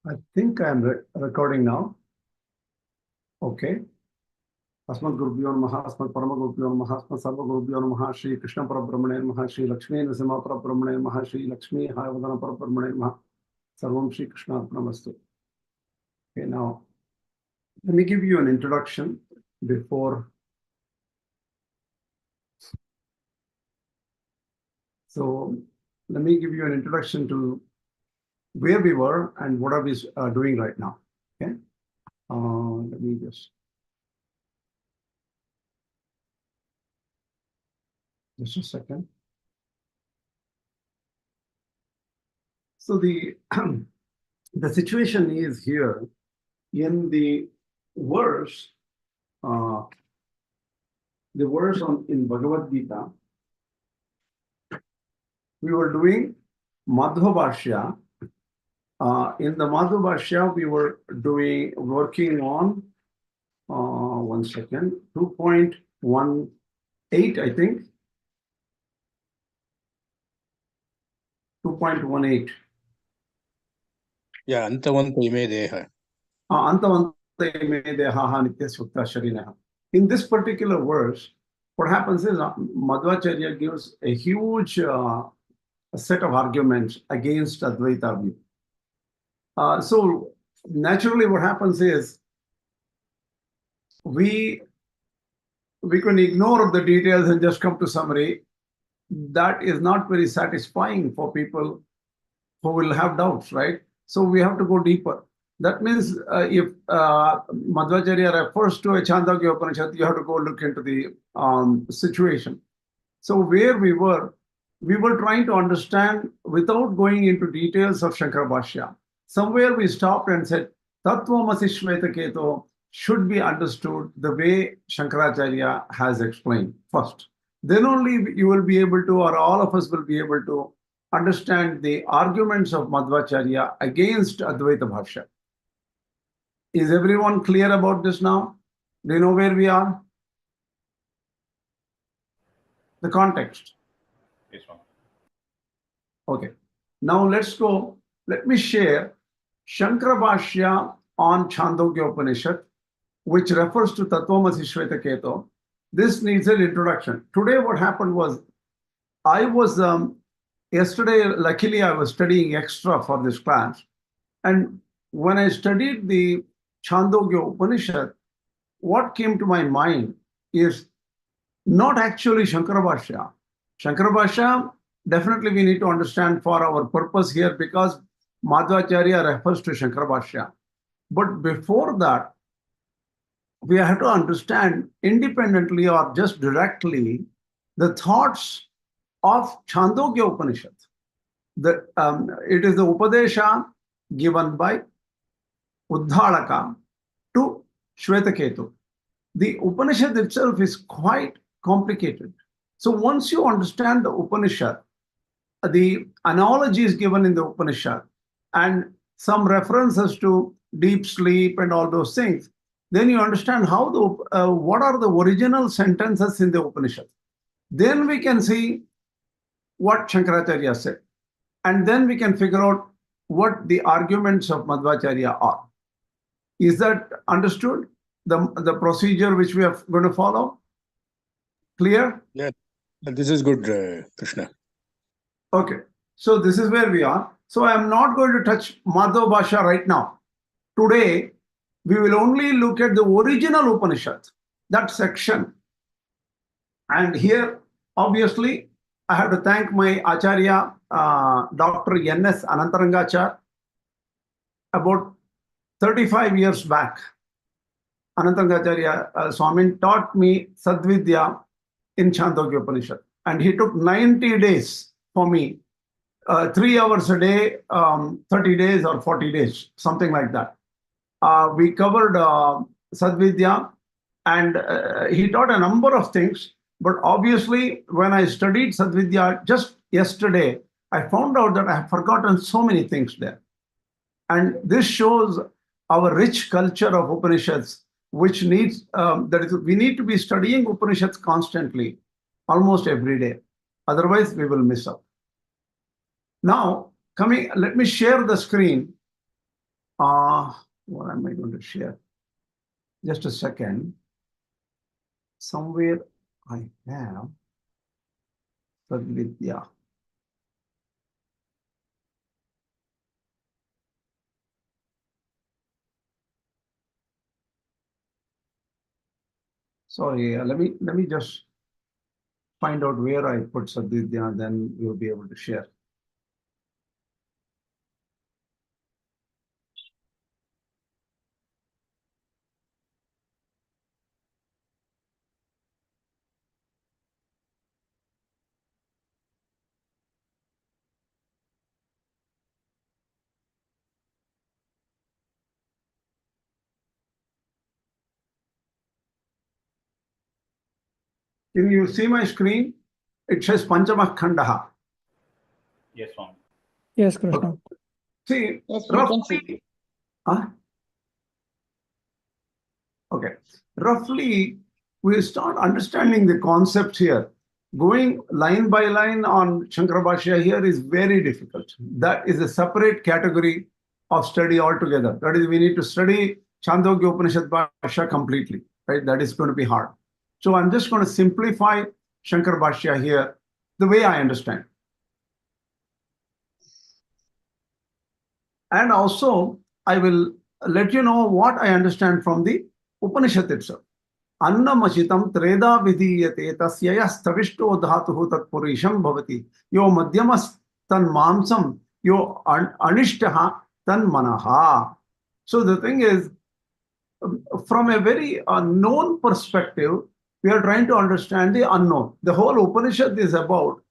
I think I'm recording now. Okay. Asmat Gurubhyo Namaha, Asmat Parama Gurubhyo Namaha, Asmat Sarva Gurubhyo Namaha, Shri Krishna Parabrahmane Namaha, Shri Lakshmi Narasimha Parabrahmane Namaha, Shri Lakshmi Hayavadana Parabrahmane Namaha, Sarvam Shri Krishna Arpanamastu. Okay, now let me give you an introduction before. So let me give you an introduction to where we were and what are we doing right now. Okay. Let me just a second. So the the situation is here in the verse in Bhagavad-Gita. We were doing Madhva Bhashya. In the Madhva Bhashya, we were working on 2.18, I think. 2.18. Yeah, Antavanta ime deha. Antavanta ime deha nitya sukta sharinaha. In this particular verse, what happens is Madhvacharya gives a huge set of arguments against Advaita view. So naturally what happens is we can ignore the details and just come to summary. That is not very satisfying for people who will have doubts, right? So we have to go deeper. That means if Madhvacharya refers to a Chandogya Upanishad, you have to go look into the situation. So where we were trying to understand without going into details of Shankara Bhashya. Somewhere we stopped and said, Tattvamasi Shvetaketo should be understood the way Shankaracharya has explained first. Then only you will be able to, or all of us will be able to understand the arguments of Madhvacharya against Advaita Bhashya. Is everyone clear about this now? Do you know where we are? The context. Yes, ma'am. Okay. Now let's go. Let me share Shankara Bhashya on Chandogya Upanishad, which refers to Tattvamasi Shvetaketo. This needs an introduction. Today what happened was, I was, yesterday, luckily I was studying extra for this class. And when I studied the Chandogya Upanishad, what came to my mind is not actually Shankara Bhashya. Shankara Bhashya, definitely we need to understand for our purpose here because Madhvacharya refers to Shankara Bhashya. But before that, we have to understand independently or just directly the thoughts of Chandogya Upanishad. It is the Upadesha given by Uddhalaka to Shvetaketu. The Upanishad itself is quite complicated. So once you understand the Upanishad, the analogies given in the Upanishad and some references to deep sleep and all those things, then you understand how what are the original sentences in the Upanishad. Then we can see what Shankaracharya said. And then we can figure out what the arguments of Madhvacharya are. Is that understood? The procedure which we are going to follow? Clear? Yeah, this is good, Krishna. Okay, so this is where we are. So I am not going to touch Madhva Bhashya right now. Today, we will only look at the original Upanishad, that section. And here, obviously, I have to thank my Acharya, Dr. N.S. Anantarangachar. About 35 years back, Anantarangacharya Swami taught me Sadvidya in Chandogya Upanishad. And he took 90 days for me, 3 hours a day, 30 days or 40 days, something like that. We covered Sadvidya and he taught a number of things. But obviously, when I studied Sadvidya just yesterday, I found out that I have forgotten so many things there. And this shows our rich culture of Upanishads, which needs, we need to be studying Upanishads constantly, almost every day. Otherwise, we will miss out. Now, let me share the screen. What am I going to share? Just a second. Somewhere I have Sadvidya. Sorry, let me just find out where I put Sadvidya, then you'll be able to share. Can you see my screen? It says Panchamah Khandaha. Yes, Swami. Yes, Krishna. Okay. See, Yes, we can see. roughly, okay, roughly, we start understanding the concept here. Going line by line on Shankara Bhashya here is very difficult. That is a separate category of study altogether. That is, we need to study Chandogya Upanishad Bhashya completely, right? That is going to be hard. So I'm just going to simplify Shankara Bhashya here the way I understand. And also, I will let you know what I understand from the Upanishad itself. Annamachitam treda vidiyate tasyaya stavishto dhatuhu tatpurisham bhavati. Yo madhyamas tan mamsam, yo anishtaha tan manaha. So the thing is, from a very known perspective, we are trying to understand the unknown. The whole Upanishad is about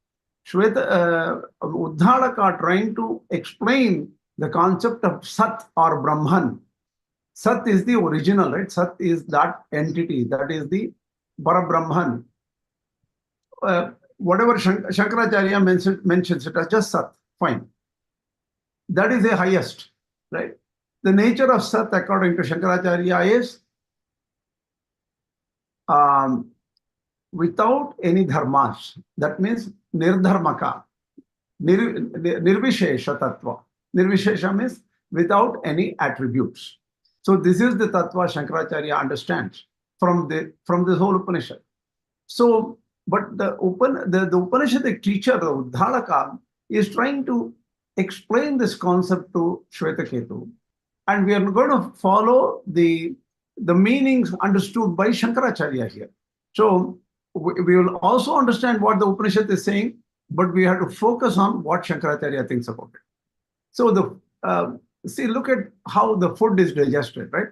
Uddhalaka trying to explain the concept of Sat or Brahman. Sat is the original, right? Sat is that entity, that is the Parabrahman. Whatever Shankaracharya mentions it as just Sat, fine. That is the highest, right? The nature of Sat, according to Shankaracharya, is without any dharmas. That means nirdharmaka, nirvishesha tattva. Nirvishesha means without any attributes. So this is the tattva Shankaracharya understands from this whole Upanishad. So, but the Upanishadic teacher, the Uddhalaka, is trying to explain this concept to Shvetaketu. And we are going to follow the meanings understood by Shankaracharya here. So we will also understand what the Upanishad is saying, but we have to focus on what Shankaracharya thinks about it. So see, look at how the food is digested, right?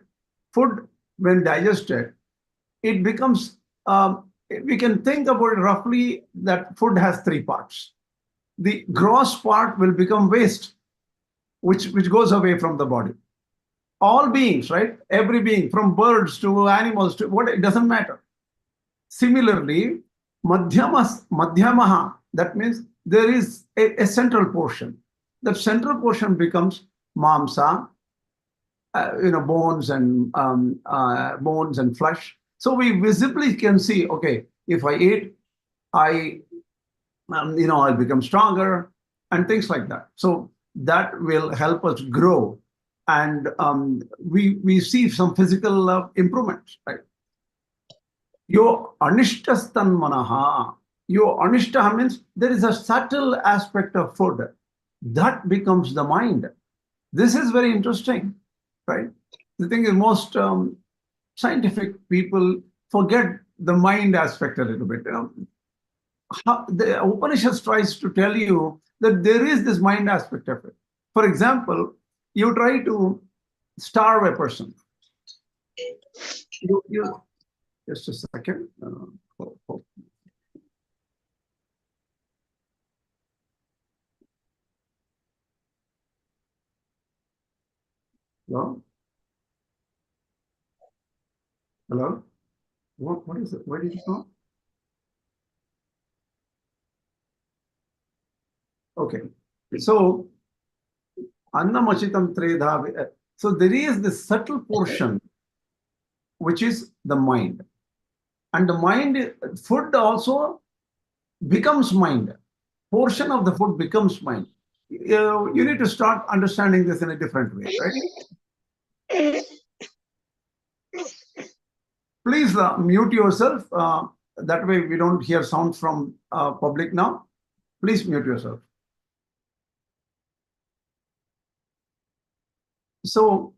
Food, when digested, it becomes, we can think about it roughly that food has three parts. The gross part will become waste, which goes away from the body. All beings, right? Every being, from birds to animals to what, it doesn't matter. Similarly, madhyamaha, that means there is a central portion. The central portion becomes mamsa, bones and flesh. So we visibly can see, okay, if I eat, I'll become stronger and things like that. So that will help us grow, and we see some physical improvements, right? Yo anishtastan manaha. Yo anishtaha means there is a subtle aspect of food that becomes the mind. This is very interesting, right? The thing is, most scientific people forget the mind aspect a little bit. The Upanishad tries to tell you that there is this mind aspect of it. For example, you try to starve a person. You just a second. Hello? Hello? What is it? Where did you go? Okay. So, Annamachitam Tredha. So there is this subtle portion, which is the mind. And the mind, food also becomes mind. Portion of the food becomes mind. You need to start understanding this in a different way, right? Please mute yourself. That way we don't hear sounds from public now. Please mute yourself. So,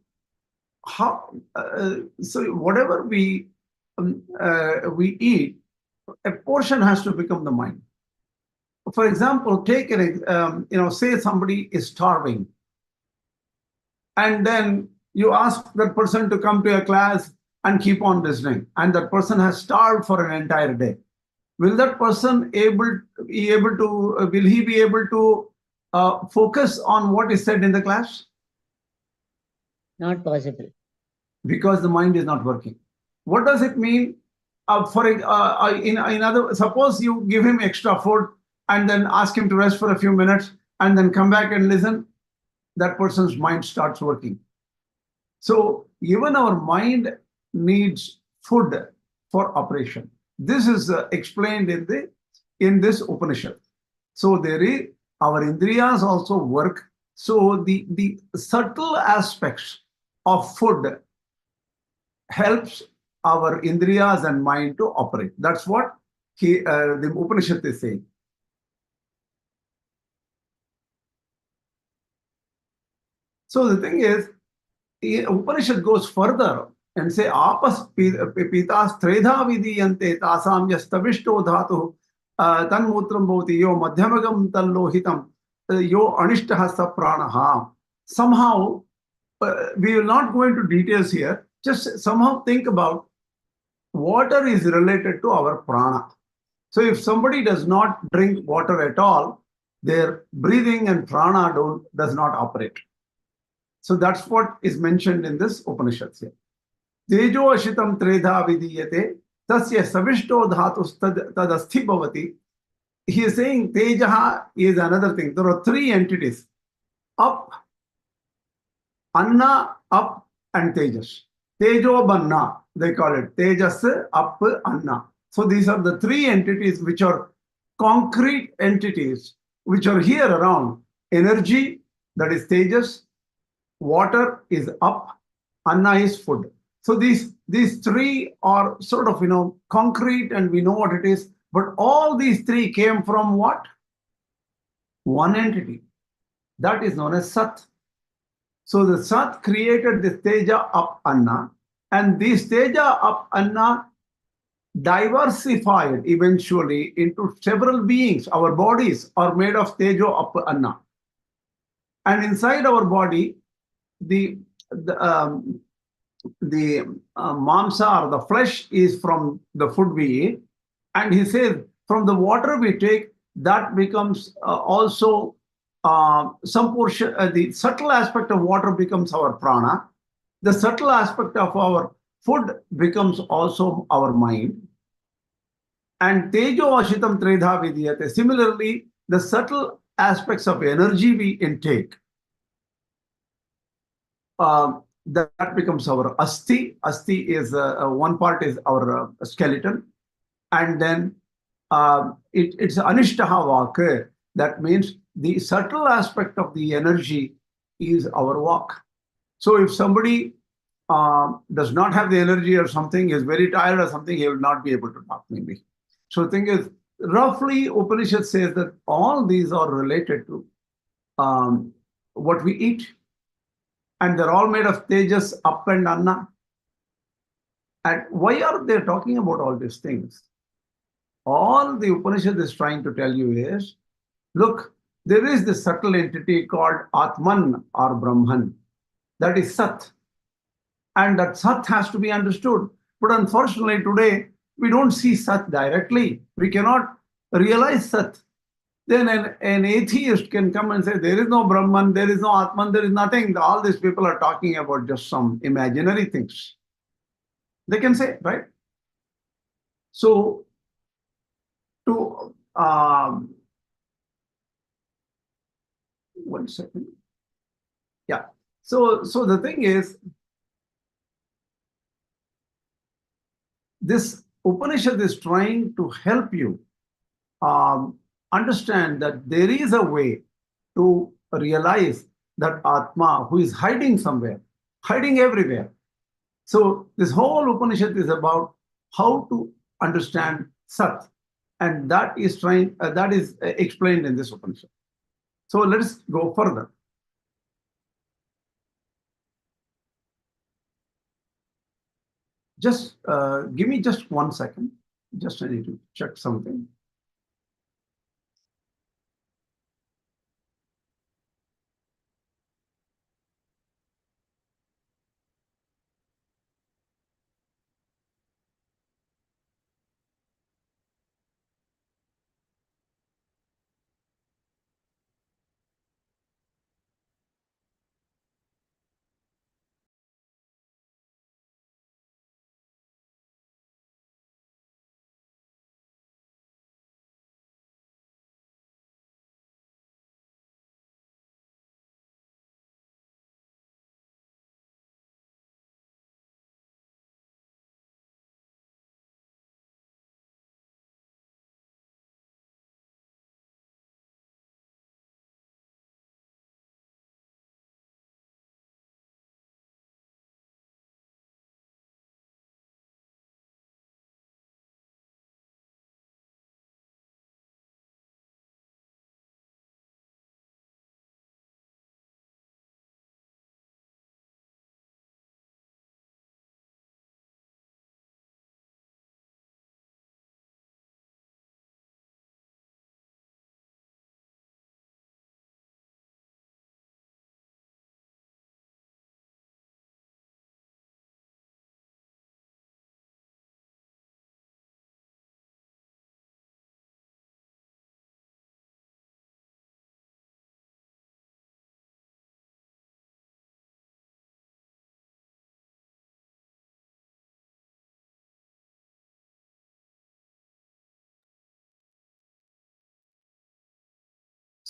so whatever we eat, a portion has to become the mind. For example, take say somebody is starving, and then you ask that person to come to a class and keep on listening, and that person has starved for an entire day. Will that person will he be able to focus on what is said in the class? Not possible. Because the mind is not working. What does it mean? Suppose you give him extra food and then ask him to rest for a few minutes and then come back and listen, that person's mind starts working. So even our mind needs food for operation. This is explained in this Upanishad. So our indriyas also work. So the subtle aspects of food helps our indriyas and mind to operate. That's what the Upanishad is saying. So the thing is, Upanishad goes further and say, Apas pitas tredha vidiyante tasam yastavishto dhatu tanmutram bhavati yo madhyamagam tallohitam yo anishtaha sa pranaha. Somehow, we will not go into details here. Just somehow think about water is related to our prana. So if somebody does not drink water at all, their breathing and prana does not operate. So that's what is mentioned in this Upanishad here. Tejo ashitam tredha vidiyate tasya savishto dhatus tadasthi bhavati. He is saying Tejaha is another thing. There are three entities. Up, Anna, Up, and Tejas. Tejo Banna, they call it. Tejas, Up, Anna. So these are the three entities which are concrete entities which are here around. Energy, that is Tejas. Water is Up. Anna is food. So these three are sort of, concrete, and we know what it is. But all these three came from what? One entity. That is known as Sat. So the Sat created this Teja Up Anna, and this Teja Up Anna diversified eventually into several beings. Our bodies are made of Tejo Up Anna. And inside our body, the mamsa, or the flesh, is from the food we eat. And he says, from the water we take, that becomes also some portion, the subtle aspect of water becomes our prana. The subtle aspect of our food becomes also our mind. And tejo ashitam tredha vidiyate. Similarly, the subtle aspects of energy we intake, that becomes our asti. Asti is one part is our skeleton. And then it's anishtaha vak. That means the subtle aspect of the energy is our walk. So if somebody does not have the energy or something, is very tired or something, he will not be able to talk maybe. So the thing is, roughly Upanishad says that all these are related to what we eat. And they're all made of Tejas, Up, and Anna. And why are they talking about all these things? All the Upanishad is trying to tell you is, look, there is this subtle entity called Atman or Brahman. That is Sat. And that Sat has to be understood. But unfortunately today, we don't see Sat directly. We cannot realize Sat. Then an atheist can come and say, there is no Brahman, there is no Atman, there is nothing. All these people are talking about just some imaginary things. They can say, right? So, to, 1 second. Yeah. So the thing is, this Upanishad is trying to help you understand that there is a way to realize that Atma, who is hiding somewhere, hiding everywhere. So this whole Upanishad is about how to understand Sat, and that is explained in this Upanishad. So let's go further. Just give me just 1 second. Just I need to check something.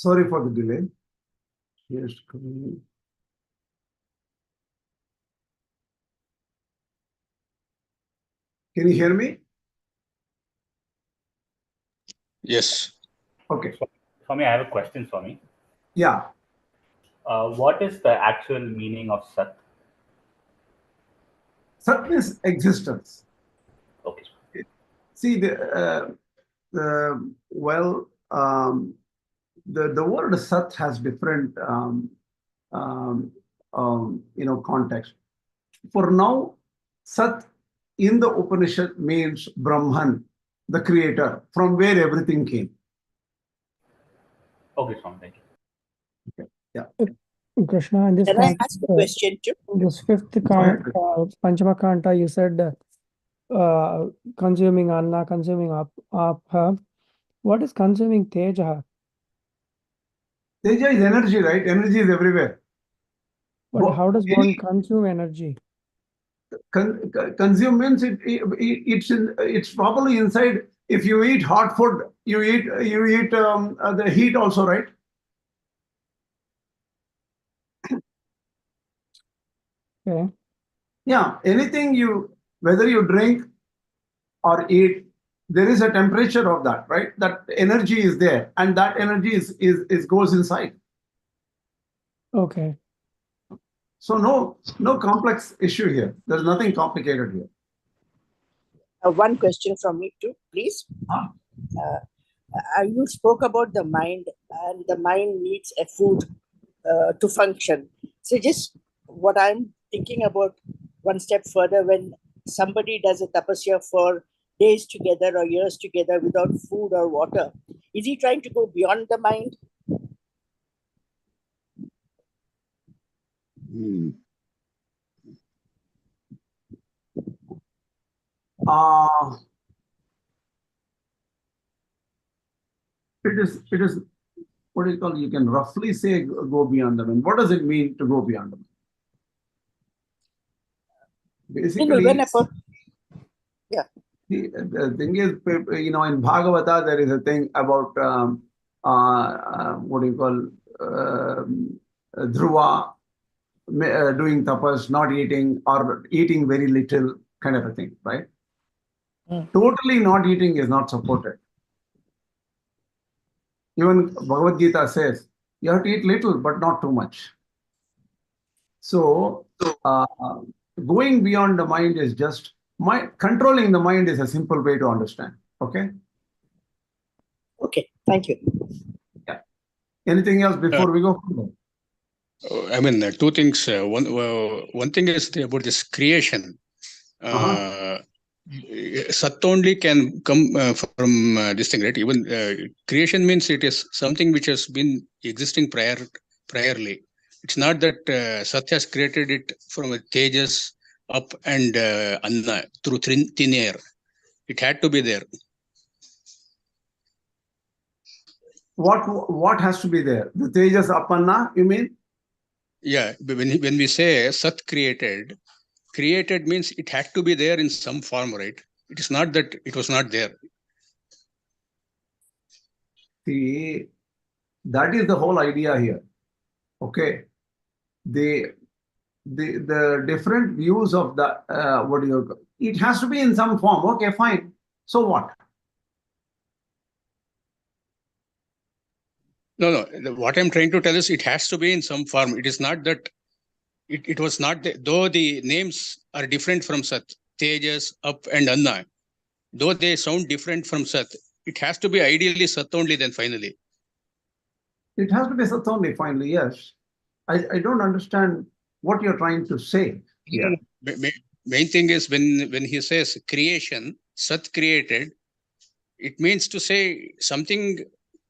Sorry for the delay. Yes. Can you hear me? Yes. Okay. Swami, I have a question, Swami. Yeah. What is the actual meaning of Sat? Sat means existence. Okay. See, the word Sat has different context. For now, Sat in the Upanishad means Brahman, the creator, from where everything came. Okay, Swami, thank you. Yeah. Krishna, in this Can I context, ask a question too? in this fifth ahead. Panchama Kanta, you said consuming Anna, consuming Apha. What is consuming Teja? Teja is energy, right? Energy is everywhere. But how does one Any consume energy? consume means it's probably inside. If you eat hot food, you eat the heat also, right? Okay. Yeah, whether you drink or eat, there is a temperature of that, right? That energy is there, and that energy is goes inside. Okay. So no complex issue here. There's nothing complicated here. One question from me too, please. Ah. You spoke about the mind, and the mind needs a food to function. So just what I'm thinking about one step further, when somebody does a tapasya for days together or years together without food or water, is he trying to go beyond the mind? It is what do you call? You can roughly say go beyond the mind. What does it mean to go beyond the mind? Basically, the thing is, in Bhagavata, there is a thing about what do you call Dhruva doing tapas, not eating, or eating very little, kind of a thing, right? Totally not eating is not supported. Even Bhagavad-Gita says you have to eat little, but not too much. So uh, going beyond the mind is just controlling the mind is a simple way to understand. Okay. Okay, thank you. Anything else before we go? I mean, two things. One thing is about this creation. Sat only can come from this thing, right? Even creation means it is something which has been existing priorly. It's not that Sat has created it from a Tejas up and Anna through thin air. It had to be there. What has to be there? The Tejas Apanna, you mean? Yeah, when we say Sat created means it had to be there in some form, right? It is not that it was not there. See, that is the whole idea here. Okay. The different views of the it has to be in some form. Okay, fine. So what? No. What I'm trying to tell is it has to be in some form. It is not that it was not, though the names are different from Sat, Tejas, Up and Anna, though they sound different from Sat, it has to be ideally Sat only then finally. It has to be Sat only, finally, yes. I don't understand what you're trying to say here. Main thing is when he says creation, Sat created, it means to say something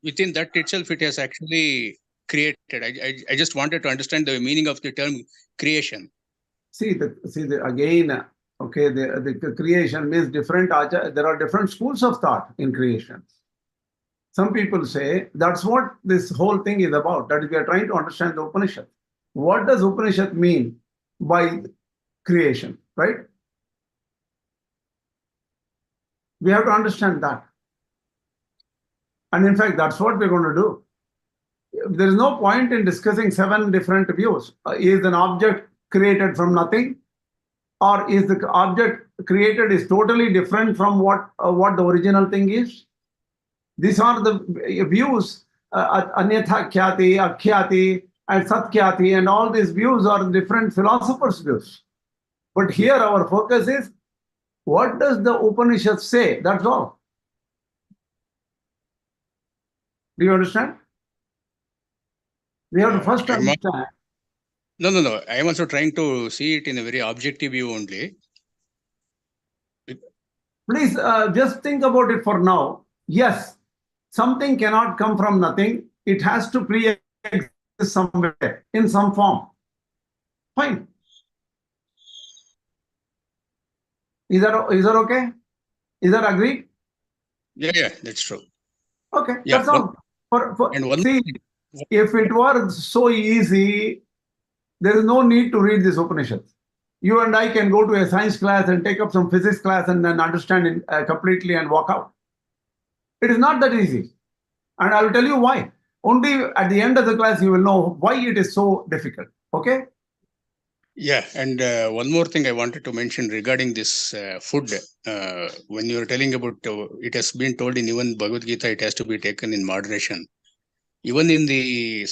within that itself it has actually created. I just wanted to understand the meaning of the term creation. See again. Okay, the creation means different. There are different schools of thought in creation. Some people say that's what this whole thing is about. That we are trying to understand the Upanishad. What does Upanishad mean by creation, right? We have to understand that. And in fact, that's what we're going to do. There is no point in discussing 7 different views. Is an object created from nothing? Or is the object created is totally different from what the original thing is? These are the views, Anyatha Khyati, Akhyati, and Satkhyati, and all these views are different philosophers' views. But here our focus is, what does the Upanishad say? That's all. Do you understand? We have to first understand. No. I am also trying to see it in a very objective view only. Please just think about it for now. Yes, something cannot come from nothing. It has to pre-exist somewhere in some form. Fine. Is that okay? Is that agreed? Yeah, that's true. Okay, Yeah, that's all. See, if it were so easy, there is no need to read this Upanishads. You and I can go to a science class and take up some physics class and then understand it completely and walk out. It is not that easy. And I will tell you why. Only at the end of the class, you will know why it is so difficult. Okay? Yeah, and one more thing I wanted to mention regarding this food. When you are telling about it has been told in even Bhagavad-Gita, it has to be taken in moderation. Even in the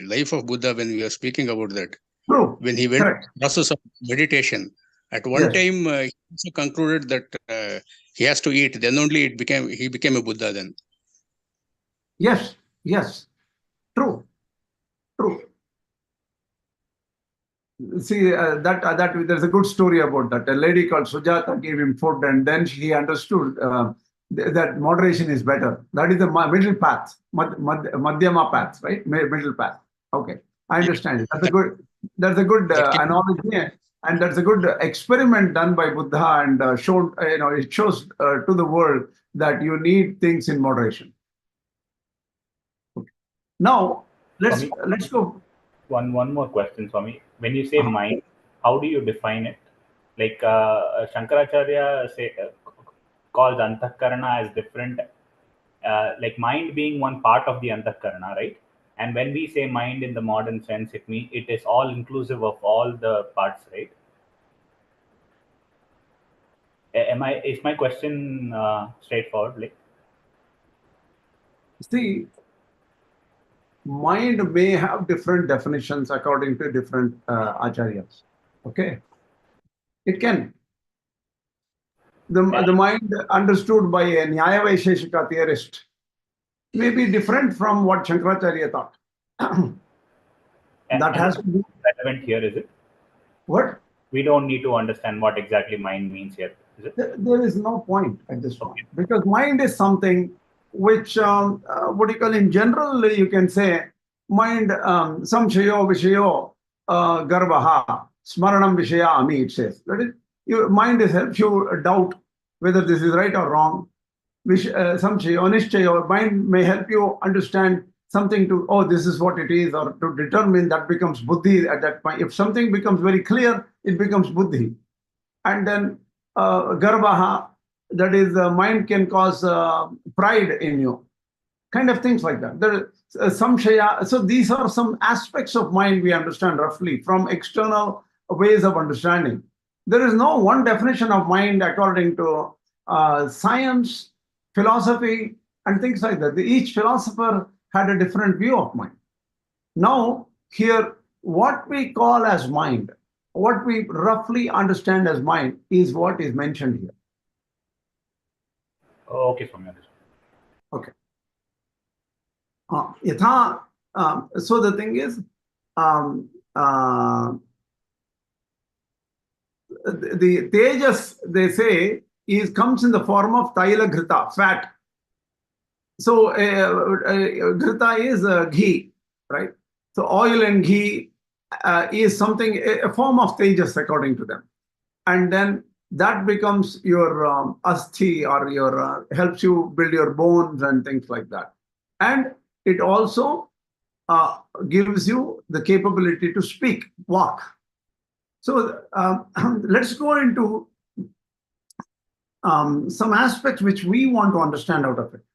life of Buddha, when we are speaking about that, True. when he went Correct. through the process of meditation, at one time he also concluded that he has to eat. Then only he became a Buddha. Then. Yes. True. See, that there's a good story about that. A lady called Sujata gave him food, and then he understood that moderation is better. That is the middle path, madhyama path, right? Middle path. Okay, I understand. That's a good analogy, and that's a good experiment done by Buddha, and shown. It shows to the world that you need things in moderation. Okay. Now let's go. One more question, Swami. When you say mind, how do you define it? Like Shankaracharya calls Antahkarana as different, like mind being one part of the Antahkarana, right? And when we say mind in the modern sense, it is all inclusive of all the parts, right? Is my question straightforward? Like, See, mind may have different definitions according to different acharyas. Okay, it can. The mind understood by a Nyaya Vaisheshika theorist may be different from what Shankaracharya thought. That has to be relevant here, is it? what? We don't need to understand what exactly mind means here, is it? There is no point at this point, because mind is something which, what do you call, in general, you can say mind, samshayo vishayo garvaha smaranam vishaya ami, it says. That is, your mind helps you doubt whether this is right or wrong. Samshayo, nishchayo, mind may help you understand something to, oh, this is what it is, or to determine, that becomes buddhi at that point. If something becomes very clear, it becomes buddhi. And then garvaha, that is, mind can cause pride in you, kind of things like that. There is samshaya. So these are some aspects of mind we understand roughly from external ways of understanding. There is no one definition of mind according to science, philosophy, and things like that. Each philosopher had a different view of mind. Now, here, what we call as mind, what we roughly understand as mind, is what is mentioned here. Okay, Swami. Okay. So the thing is, the tejas, they say, comes in the form of taila ghrita, fat. So ghrita is ghee, right? So oil and ghee is something, a form of tejas according to them. And then that becomes your asthi, or your helps you build your bones and things like that. And it also gives you the capability to speak, walk. So let's go into some aspects which we want to understand out of it.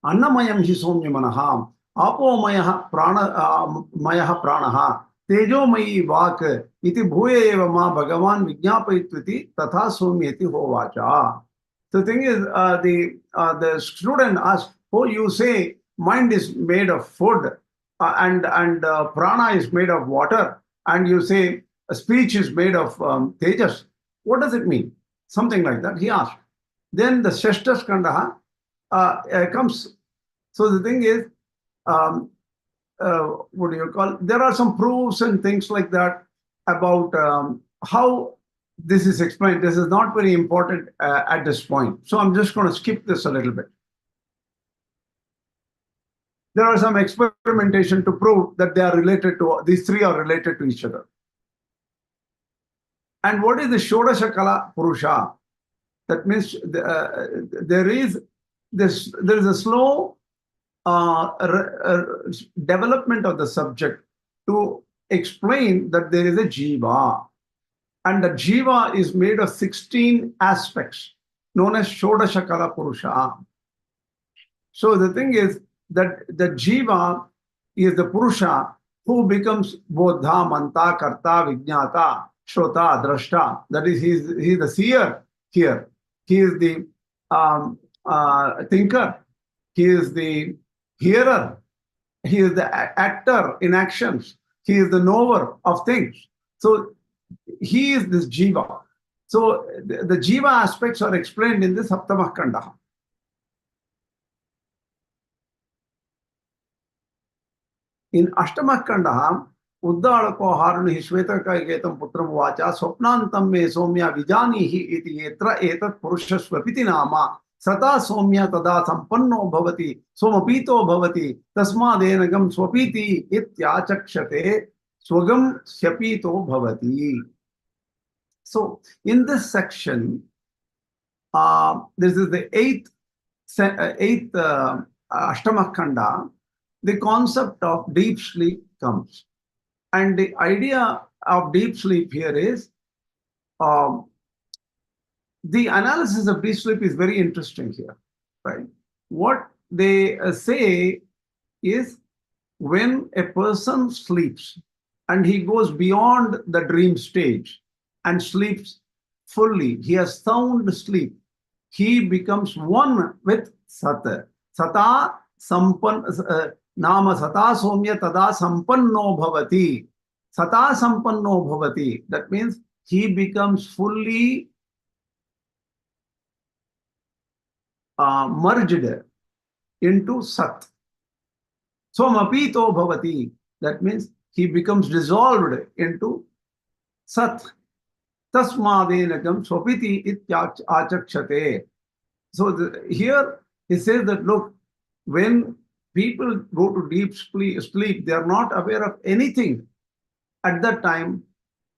Annamayam hi somya manaha, apomayah mayah pranaha, tejomayi vak, iti bhuya eva ma bhagavan vijñapayitviti tatha somyeti hovacha. The thing is, the student asked, oh, you say mind is made of food, and prana is made of water, and you say speech is made of tejas. What does it mean? Something like that, he asked. Then the Shashta Skandaha comes. So the thing is, what do you call? There are some proofs and things like that about how this is explained. This is not very important at this point. So I'm just going to skip this a little bit. There are some experimentation to prove that they are related to, these three are related to each other. And what is the Shodasha Kala Purusha? That means there is a slow development of the subject to explain that there is a jiva. And the jiva is made of 16 aspects known as Shodasha Kala Purusha. So the thing is that the jiva is the Purusha who becomes Bodha, Manta, Karta, Vijñata, Shrota, Drashta. That is, he is the seer here. He is the thinker. He is the hearer. He is the actor in actions. He is the knower of things. So he is this jiva. So the jiva aspects are explained in the Saptamah Kanda. In Ashtamah Kanda, Uddalako Haruni Shvetaka Putram Vacha Swapnantam me Somya Vijanihi iti etra etat Purushaswapiti nama Sata Somya tada Sampanno Bhavati Somapito Bhavati Tasmadenagam Swapiti Ityachakshate Swagam Syapito Bhavati. So in this section, this is the eighth Ashtamah Kanda. The concept of deep sleep comes. And the idea of deep sleep here is, the analysis of deep sleep is very interesting here, right? What they say is, when a person sleeps and he goes beyond the dream stage and sleeps fully, he has sound sleep, he becomes one with Sat. Sata Sampan, Nama sata somya tada sampanno bhavati. Sata sampanno bhavati. That means he becomes fully merged into Sat. Somapito bhavati. That means he becomes dissolved into Sat. Tasmadenakam swapiti ityachakshate. So here he says that, look, when people go to deep sleep, they are not aware of anything. At that time,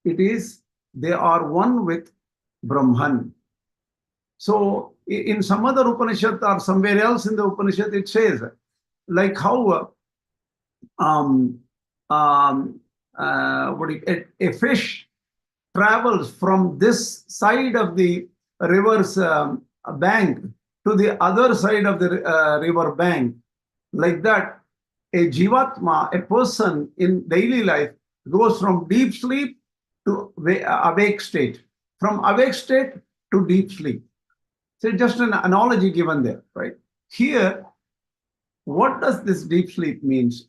it is they are one with Brahman. So in some other Upanishad or somewhere else in the Upanishad, it says, like how a fish travels from this side of the river's bank to the other side of the river bank. Like that, a jivatma, a person in daily life, goes from deep sleep to awake state, from awake state to deep sleep. So just an analogy given there, right? Here, what does this deep sleep means?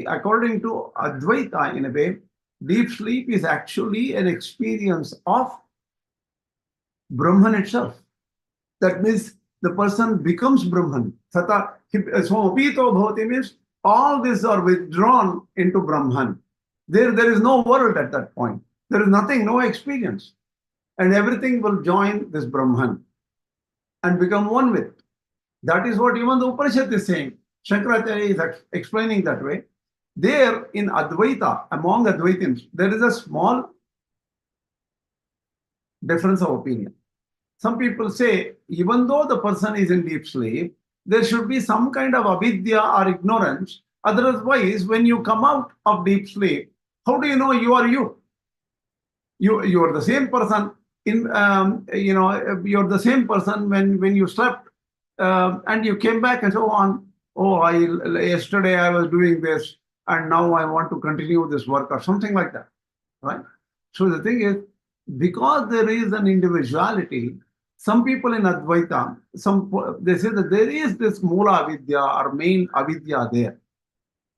According to Advaita, in a way, deep sleep is actually an experience of Brahman itself. That means the person becomes Brahman. Sata, Somapito bhavati means all these are withdrawn into Brahman. There is no world at that point. There is nothing, no experience. And everything will join this Brahman and become one with it. That is what even the Upanishad is saying. Shankaracharya is explaining that way. There in Advaita, among Advaitins, there is a small difference of opinion. Some people say, even though the person is in deep sleep, there should be some kind of avidya or ignorance. Otherwise, when you come out of deep sleep, how do you know you are you? You are the same person in you're the same person when you slept and you came back and so on. Oh, yesterday I was doing this and now I want to continue this work or something like that, right? So the thing is, because there is an individuality, some people in Advaita, they say that there is this Mula Avidya or main Avidya there.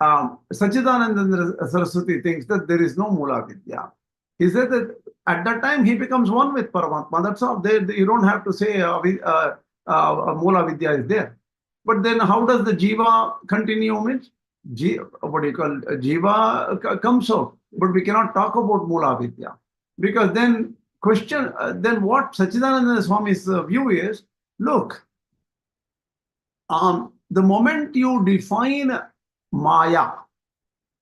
Sachidananda Saraswati thinks that there is no Mula Avidya. He said that at that time he becomes one with Paramatma. That's all. You don't have to say Mula Vidya is there. But then how does the Jiva continue? Means, Jiva comes out. But we cannot talk about Mula Vidya. Because then then what Sachidananda Swami's view is, look, the moment you define Maya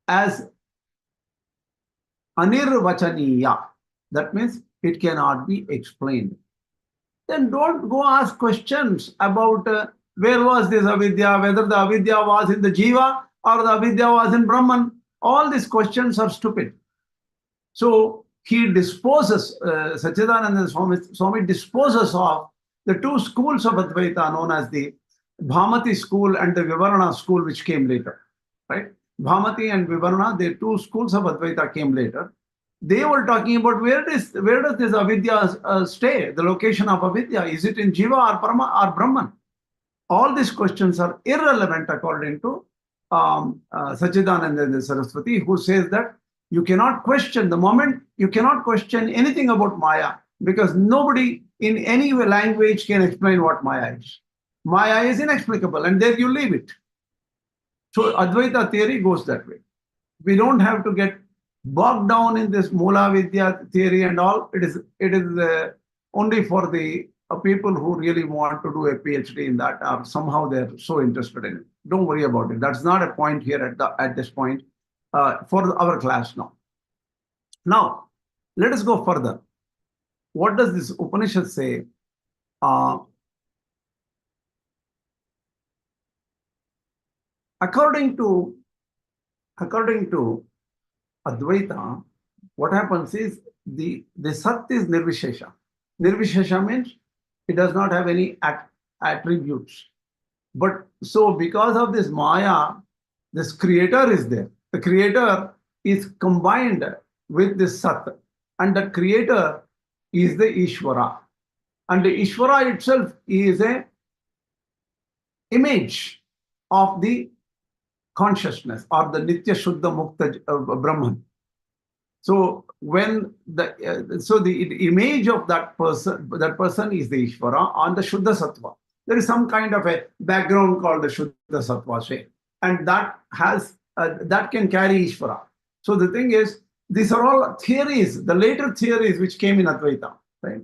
as anirvachaniya, that means it cannot be explained, then don't go ask questions about where was this avidya, whether the avidya was in the jiva or the avidya was in Brahman. All these questions are stupid. So he disposes, Sachidananda Swami disposes of the two schools of Advaita known as the Bhamati school and the Vivarana school, which came later, right? Bhamati and Vivarana, the two schools of Advaita came later. They were talking about where does this avidya stay, the location of avidya. Is it in Jiva or Brahman? All these questions are irrelevant according to Sachidananda Saraswati, who says that you cannot question the moment, you cannot question anything about Maya, because nobody in any language can explain what Maya is. Maya is inexplicable, and there you leave it. So Advaita theory goes that way. We don't have to get bogged down in this Mula Vidya theory and all. It is only for the people who really want to do a PhD in that, or somehow they're so interested in it. Don't worry about it. That's not a point here at this point for our class now. Now, let us go further. What does this Upanishad say? According to Advaita, what happens is the Sat is Nirvishesha. Nirvishesha means it does not have any attributes. But so because of this Maya, this creator is there. The creator is combined with this Sat, and the creator is the Ishvara. And the Ishvara itself is a image of the consciousness or the Nitya Shuddha Mukta Brahman. So when the image of that person is the Ishvara on the Shuddha Sattva. There is some kind of a background called the Shuddha Sattva, say, and that can carry Ishvara. So the thing is, these are all theories, the later theories which came in Advaita, right?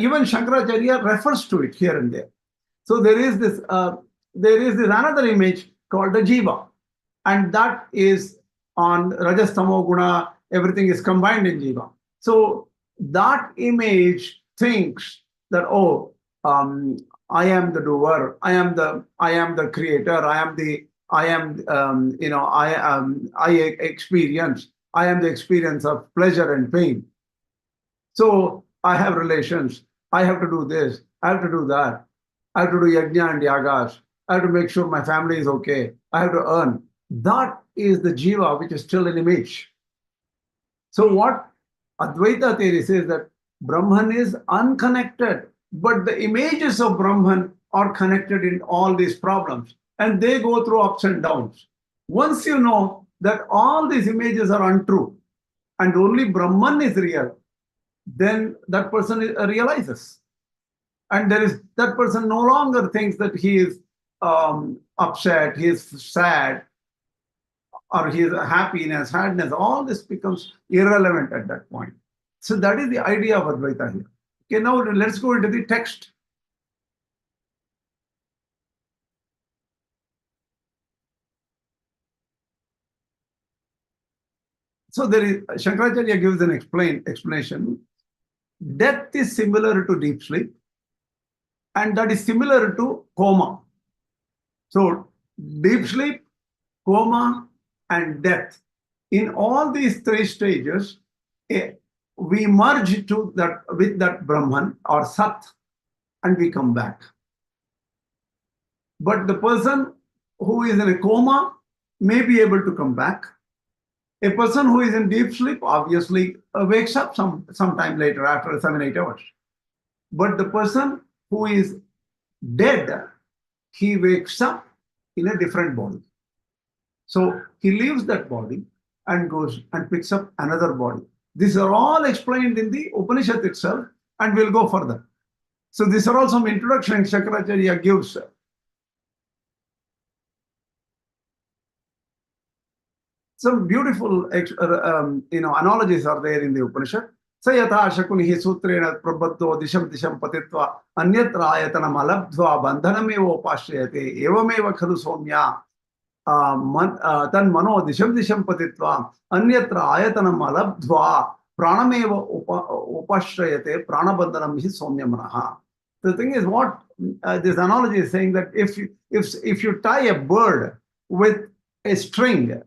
Even Shankaracharya refers to it here and there. So there is this another image called the Jiva, and that is on Rajas Tamo Guna. Everything is combined in Jiva. So that image thinks that, oh, I am the doer, I am the creator, I experience, I am the experience of pleasure and pain. So I have relations, I have to do this, I have to do that, I have to do yajna and yagas, I have to make sure my family is okay, I have to earn. That is the jiva, which is still an image. So what Advaita theory says that Brahman is unconnected, but the images of Brahman are connected in all these problems, and they go through ups and downs. Once you know that all these images are untrue and only Brahman is real, then that person realizes. And that person no longer thinks that he is upset, he is sad, or his happiness, sadness, all this becomes irrelevant at that point. So that is the idea of Advaita here. Okay, now let's go into the text. So Shankaracharya gives an explanation. Death is similar to deep sleep, and that is similar to coma. So deep sleep, coma, and death. In all these three stages, we merge with that Brahman or Sat, and we come back. But the person who is in a coma may be able to come back. A person who is in deep sleep obviously wakes up sometime later after 7-8 hours. But the person who is dead, he wakes up in a different body. So he leaves that body and goes and picks up another body. These are all explained in the Upanishad itself, and we'll go further. So these are all some introduction Shankaracharya gives. Some beautiful analogies are there in the Upanishad. Sayata Shakunihi Sutrena Prabhatto Disham Patitva Anyatra Ayatanam Alabdhva Bandhanamevo Pashyate Evameva Khalu Somya Tan Mano Disham Patitva Anyatra Ayatanam Alabdhva Pranameva Upashrayate Pranabandhanam Hi Somya Manaha. The thing is, what this analogy is saying, that if you tie a bird with a string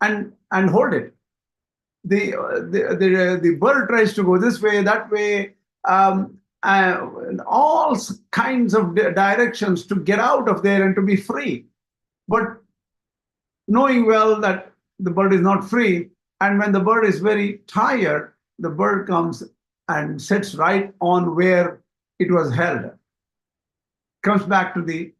and hold it, the bird tries to go this way, that way, all kinds of directions to get out of there and to be free. But knowing well that the bird is not free, and when the bird is very tired, the bird comes and sits right on where it was held, comes back to the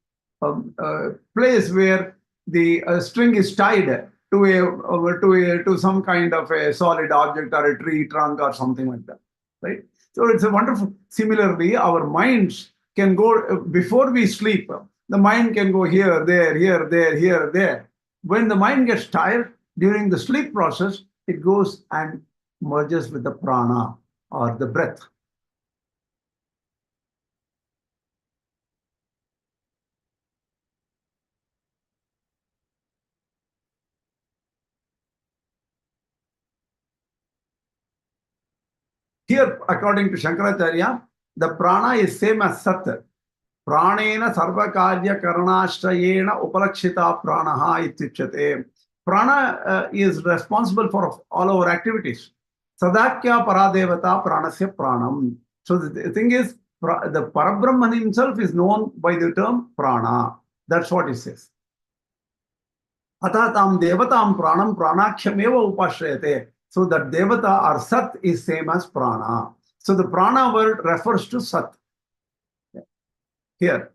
place where the string is tied to some kind of a solid object or a tree trunk or something like that, right? So it's a wonderful. Similarly, our minds can go before we sleep. The mind can go here, there, here, there, here, there. When the mind gets tired during the sleep process, it goes and merges with the prana or the breath. Here, according to Shankaracharya, the prana is same as Sat. Pranena sarvakarya karanashrayena upalakshita pranaha ityuchyate. Prana is responsible for all our activities. Sadakya paradevata pranasya pranam. So the thing is, the Parabrahman himself is known by the term prana. That's what it says. Atatam devatam pranam pranakhyameva upashrayate. So that devata or Sat is same as prana. So the prana word refers to Sat. Here.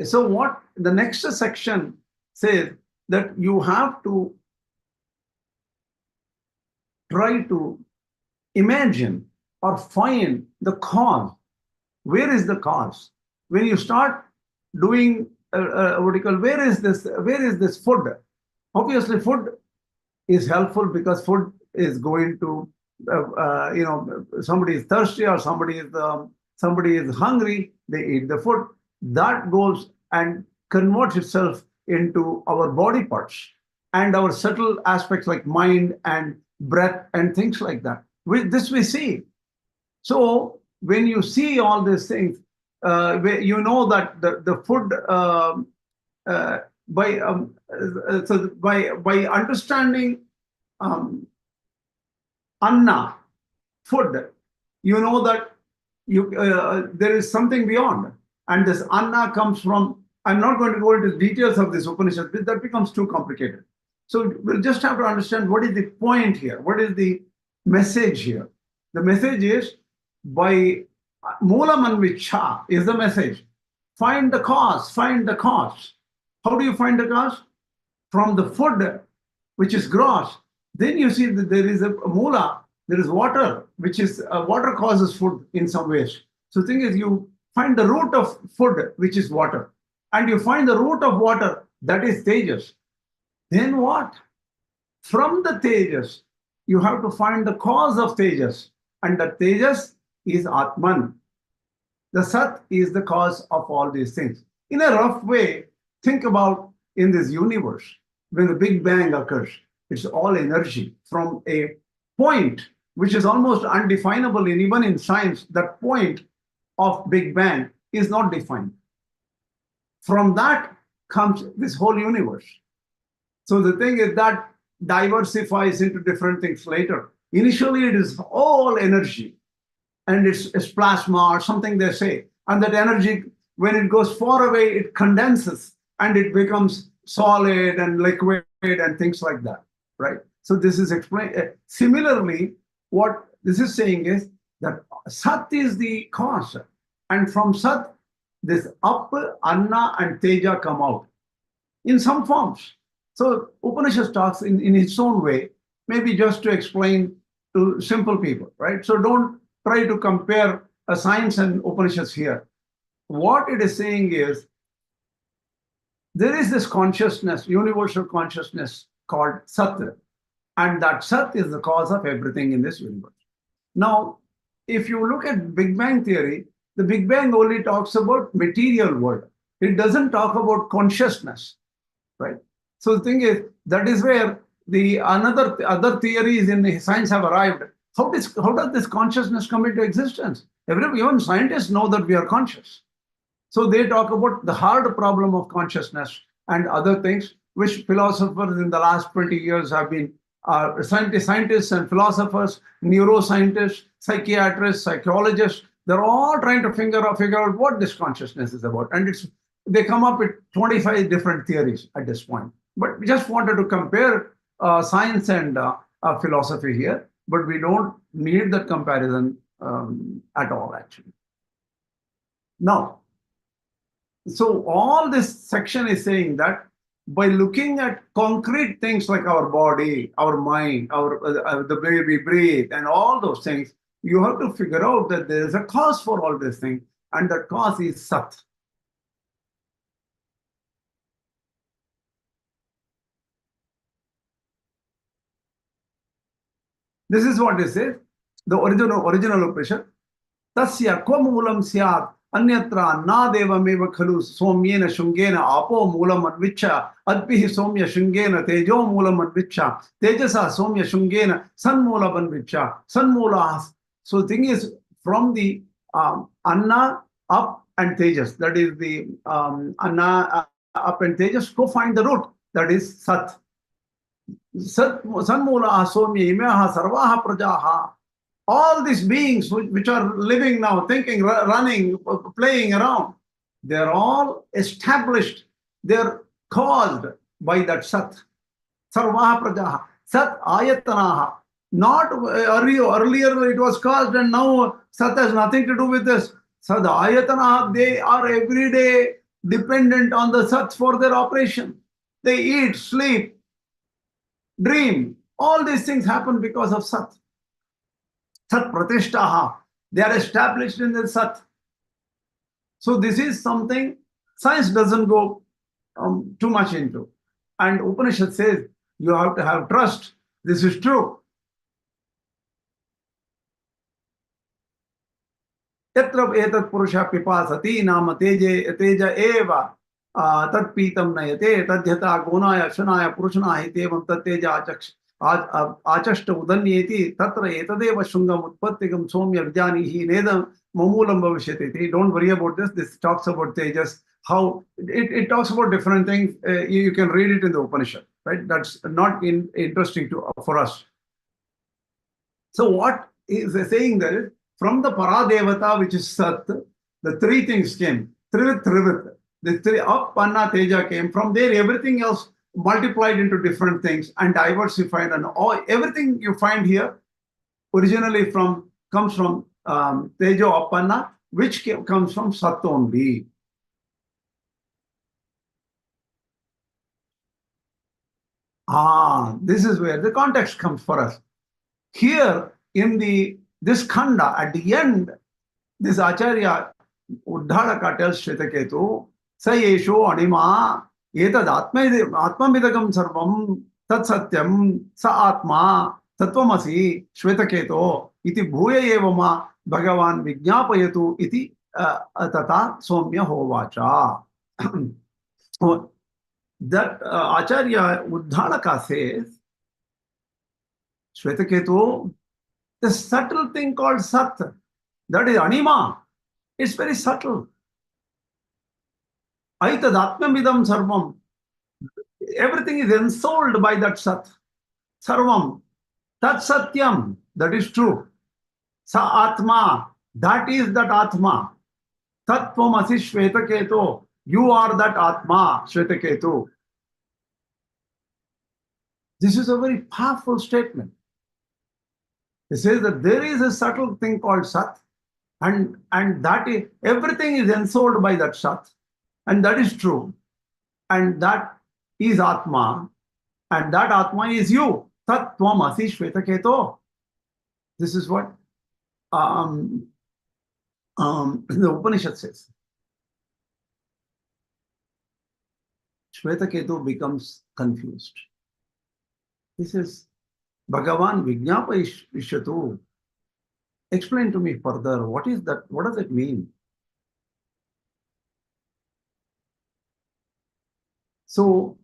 So what the next section says that you have to try to imagine or find the cause. Where is the cause? When you start doing what do you call, where is this food? Obviously, food is helpful because food is going to, somebody is thirsty or somebody is hungry, they eat the food. That goes and converts itself into our body parts and our subtle aspects like mind and breath and things like that. This we see. So when you see all these things, you know that the food by understanding anna, food, you know that there is something beyond, and this anna comes from. I'm not going to go into details of this Upanishad, that becomes too complicated. So we'll just have to understand what is the point here, what is the message here. The message is by Moolam Anvicha is the message. Find the cause, find the cause. How do you find the cause? From the food, which is gross. Then you see that there is a moola, there is water, which is water causes food in some ways. So the thing is, you find the root of food, which is water, and you find the root of water, that is tejas. Then what? From the tejas, you have to find the cause of tejas, and the tejas is Atman. The Sat is the cause of all these things. In a rough way, think about in this universe, when the Big Bang occurs, it's all energy from a point which is almost undefinable, even in science. That point of Big Bang is not defined. From that comes this whole universe. So the thing is that diversifies into different things later. Initially, it is all energy, and it's plasma or something they say. And that energy, when it goes far away, it condenses and it becomes solid and liquid and things like that, right? So this is explained. Similarly, what this is saying is that Sat is the cause. And from Sat, this Up, Anna, and Teja come out in some forms. So Upanishad talks in its own way, maybe just to explain to simple people, right? So don't try to compare a science and Upanishads here. What it is saying is there is this consciousness, universal consciousness called Sat, and that Sat is the cause of everything in this universe. Now, if you look at Big Bang theory, the Big Bang only talks about material world. It doesn't talk about consciousness, right? So the thing is, that is where the other theories in science have arrived. How does this consciousness come into existence? Even scientists know that we are conscious. So they talk about the hard problem of consciousness and other things, which philosophers in the last 20 years have been scientists and philosophers, neuroscientists, psychiatrists, psychologists. They're all trying to figure out what this consciousness is about. And they come up with 25 different theories at this point. But we just wanted to compare science and philosophy here, but we don't need that comparison at all, actually. Now, so all this section is saying that by looking at concrete things like our body, our mind, the way we breathe, and all those things, you have to figure out that there is a cause for all these things, and that cause is Sat. This is what it says, the original Upanishad. Tasya ko moolam syat anyatra na devameva khalu somyena shungena apo moolam anvicha adpihi somya shungena tejo moolam anvicha tejasa somya shungena san moolam anvicha san moola. So the thing is, from the Anna, Up, and Tejas, that is the Anna, Up, and Tejas, go find the root, that is Sat. Sat Sanmula Somya Imaha Sarvaha Prajaha. All these beings which are living now, thinking, running, playing around, they're all established, they're caused by that Sat. Sarvaha Prajaha. Sat Ayatanaha. Not earlier it was caused, and now Sat has nothing to do with this. Sat Ayatanaha, they are every day dependent on the Sat for their operation. They eat, sleep, dream. All these things happen because of Sat. Sat Pratishtaha. They are established in the Sat. So this is something science doesn't go too much into. And Upanishad says you have to have trust. This is true. Yatra etat purusha pipasati nama teja eva tat pitam nayate tadhyata gonaya shanaya purushana hitevam tat teja achashta udanyeti tatra etadeva shungam utpattikam somya vijanihi nedam mamulam bhavishyati. Don't worry about this. This talks about tejas. How it talks about different things. You can read it in the Upanishad, right? That's not interesting for us. So what is saying there is, from the Paradevata, which is Sat, the three things came. Trivit. The three up, Panna, Teja came. From there, everything else multiplied into different things and diversified. And everything you find here originally comes from Tejo Appanna, which comes from Sat only. This is where the context comes for us. Here in this khanda, at the end, this Acharya Uddhalaka tells Shvetaketu, Sa yesho anima etad atmamidagam sarvam tat satyam sa atma tattvamasi Shvetaketu iti bhuya evama Bhagavan vijñapayatu iti tata somya hovacha. That Acharya Uddhalaka says, Shvetaketu, the subtle thing called Sat, that is Anima, it's very subtle. Aitadatmamidam sarvam. Everything is ensouled by that Sat. Sarvam. Tat Satyam, that is true. Sa Atma, that is that Atma. Tattvamasi Shvetaketu, you are that Atma, Shvetaketu. This is a very powerful statement. It says that there is a subtle thing called Sat, and that is, everything is ensouled by that Sat, and that is true, and that is Atma, and that Atma is you. Tat tvam asi Shvetaketu. This is what the Upanishad says. Shvetaketu becomes confused. He says, Bhagavan Vijñapayishyatu. Explain to me further. What is that? What does it mean? So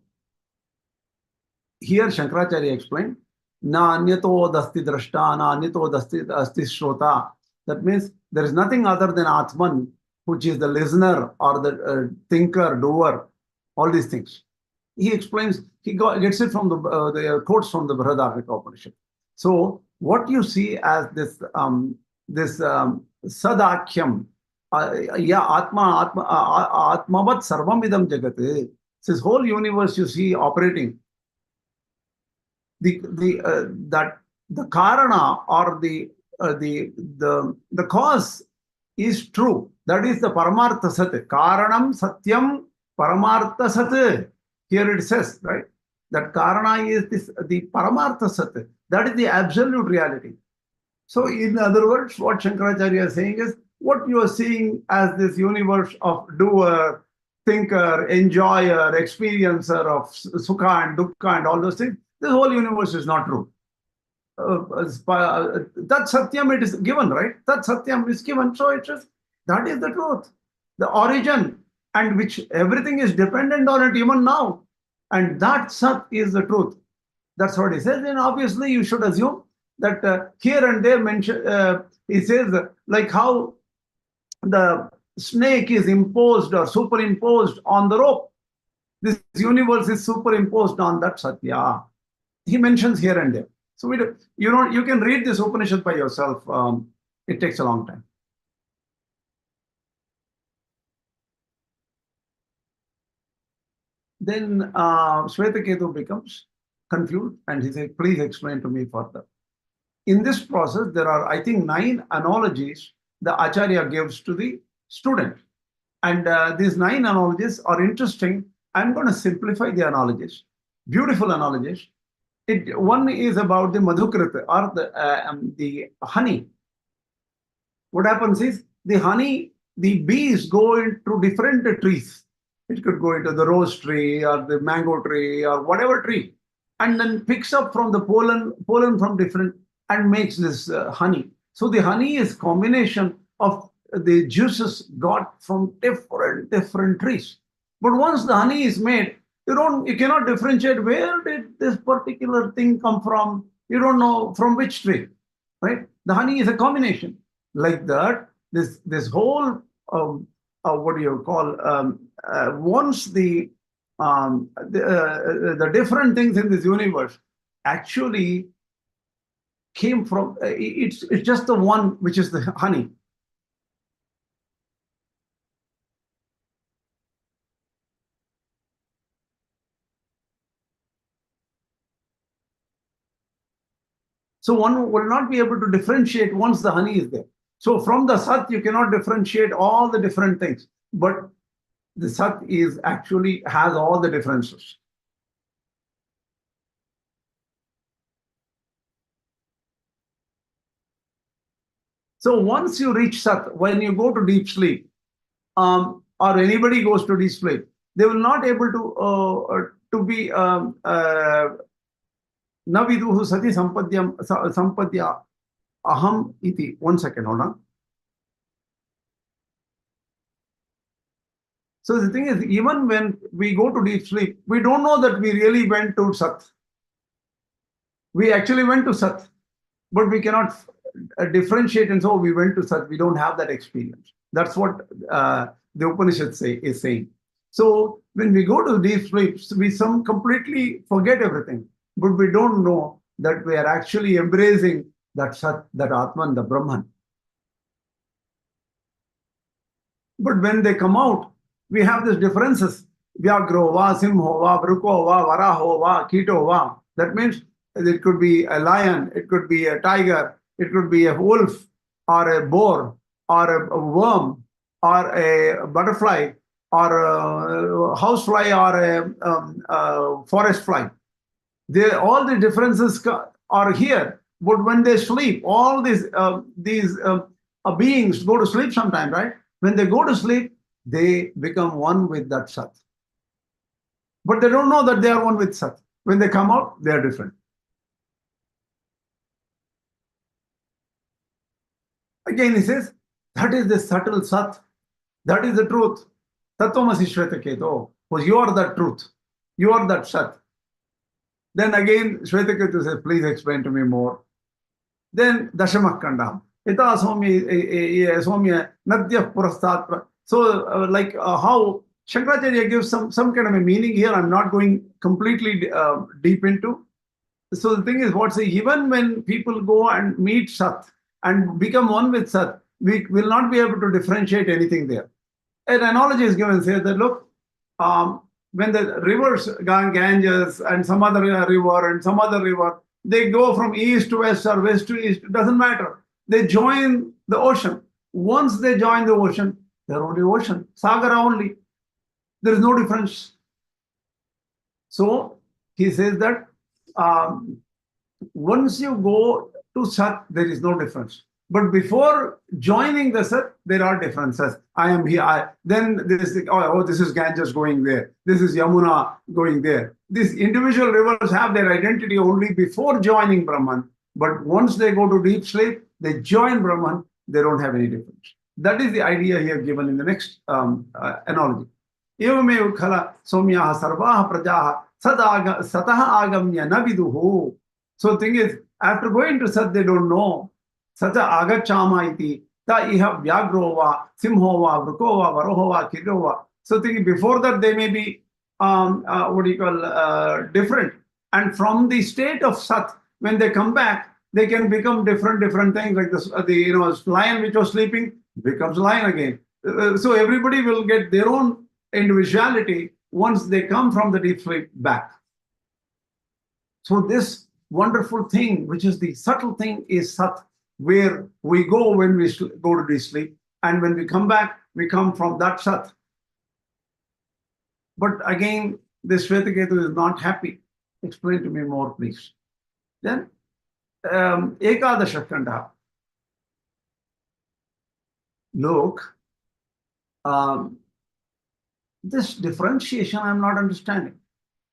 here Shankaracharya explained, Na anyato dasti drashta, na anyato dasti shrota. That means there is nothing other than Atman, which is the listener or the thinker, doer, all these things. He explains, he gets it from the quotes from the Bhagavad-Gita-Lecture. So what you see as this Sadakyam, Atmavat Sarvamidam Jagat, this whole universe you see operating. The Karana or the cause is true. That is the Paramartha Sat. Karanam Satyam Paramartha Sat. Here it says, right, that Karana is the Paramartha Sat. That is the absolute reality. So in other words, what Shankaracharya is saying is, what you are seeing as this universe of doer, thinker, enjoyer, experiencer of Sukha and Dukkha and all those things, this whole universe is not true. That Satyam, it is given, right? That Satyam is given. So it is, that is the truth. The origin, and which everything is dependent on it even now. And that Sat is the truth. That's what he says. And obviously you should assume that here and there he says like how the snake is imposed or superimposed on the rope. This universe is superimposed on that Satya. He mentions here and there. So you can read this Upanishad by yourself. It takes a long time. Then Shvetaketu becomes confused and he said, please explain to me further. In this process, there are, I think, 9 analogies the Acharya gives to the student. And these 9 analogies are interesting. I'm going to simplify the analogies. Beautiful analogies. One is about the madhukrit, or the honey. What happens is the honey, the bees go into different trees. It could go into the rose tree or the mango tree or whatever tree, and then picks up from the pollen from different, and makes this honey. So the honey is combination of the juices got from different trees. But once the honey is made, you cannot differentiate where did this particular thing come from. You don't know from which tree, right? The honey is a combination. Like that, this whole what do you call, once the different things in this universe actually came from, it's just the one which is the honey. So one will not be able to differentiate once the honey is there. So from the Sat, you cannot differentiate all the different things. But the Sat is actually has all the differences. So once you reach Sat, when you go to deep sleep, or anybody goes to deep sleep, they will not able to be naviduhu sati sampadya aham iti. 1 second, hold on. So the thing is, even when we go to deep sleep, we don't know that we really went to Sat. We actually went to Sat, but we cannot differentiate, and so we went to Sat. We don't have that experience. That's what the Upanishad is saying. So when we go to deep sleep, we completely forget everything, but we don't know that we are actually embracing that Sat, that Atman, the Brahman. But when they come out, we have these differences. Vyagro va, simho va, vruko va, varaho va, kito va. That means it could be a lion, it could be a tiger, it could be a wolf, or a boar, or a worm, or a butterfly, or a housefly, or a forest fly. All the differences are here. But when they sleep, all these beings go to sleep sometime, right? When they go to sleep, they become one with that Sat. But they don't know that they are one with Sat. When they come out, they are different. Again, he says, that is the subtle Sat. That is the truth. Tattvamasi Shvetaketu. Because you are that truth. You are that Sat. Then again, Shvetaketu says, please explain to me more. Then Dashamak Kandam. Ita Somya Nadya Purastat. So, how Shankaracharya gives some kind of a meaning here, I'm not going completely deep into. So the thing is, even when people go and meet Sat and become one with Sat, we will not be able to differentiate anything there. An analogy is given, says that, look, when the rivers, Ganges and some other river and some other river, they go from east to west or west to east, it doesn't matter. They join the ocean. Once they join the ocean, they're only ocean, Sagara only. There is no difference. So he says that once you go to Sat, there is no difference. But before joining the Sat, there are differences. I am here. Then this is Ganges going there. This is Yamuna going there. These individual rivers have their identity only before joining Brahman. But once they go to deep sleep, they join Brahman, they don't have any difference. That is the idea here given in the next analogy. Evamev khala somyaha sarvaha prajaha sataha agamya naviduhu. So the thing is, after going to Sat, they don't know. Sata agachama iti ta iha vyagro va, simho va, vruko va, varoho va, kito va. So thinking before that they may be different. And from the state of Sat, when they come back, they can become different things. Like the lion which was sleeping becomes lion again. So everybody will get their own individuality once they come from the deep sleep back. So this wonderful thing, which is the subtle thing, is Sat, where we go when we go to deep sleep. And when we come back, We come from that Sat. But again, this Shvetaketu is not happy. Explain to me more, please. Then, Ekadasha Kanda. Look, this differentiation I'm not understanding.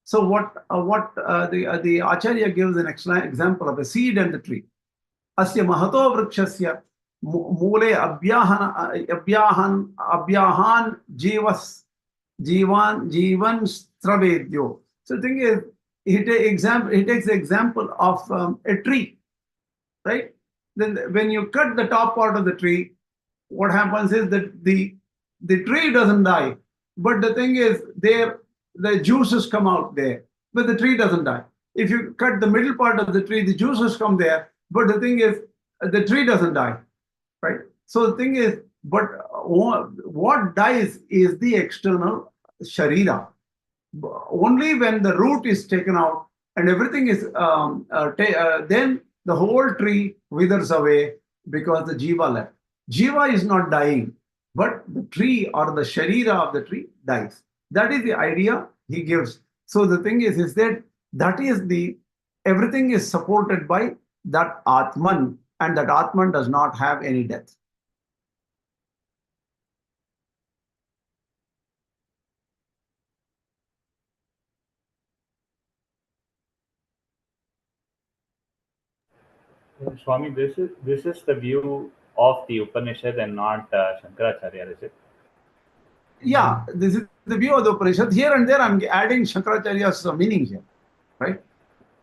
So the Acharya gives an excellent example of a seed and the tree. Asya mahato vrikshasya mule abhyahan jivan stravedyo. So the thing is, he takes the example of a tree, right? Then when you cut the top part of the tree, what happens is that the tree doesn't die, but the thing is the juices come out there, but the tree doesn't die. If you cut the middle part of the tree, the juices come there, but the thing is the tree doesn't die, right? So the thing is, but what dies is the external sharira. Only when the root is taken out and everything is then the whole tree withers away because the jiva left. Jiva is not dying, but the tree or the sharira of the tree dies. That is the idea he gives. So the thing is that is the everything is supported by that Atman, and that Atman does not have any death. Swami, this is the view of the Upanishad and not Shankaracharya, is it? Yeah, this is the view of the Upanishad. Here and there, I'm adding Shankaracharya's meaning here, right?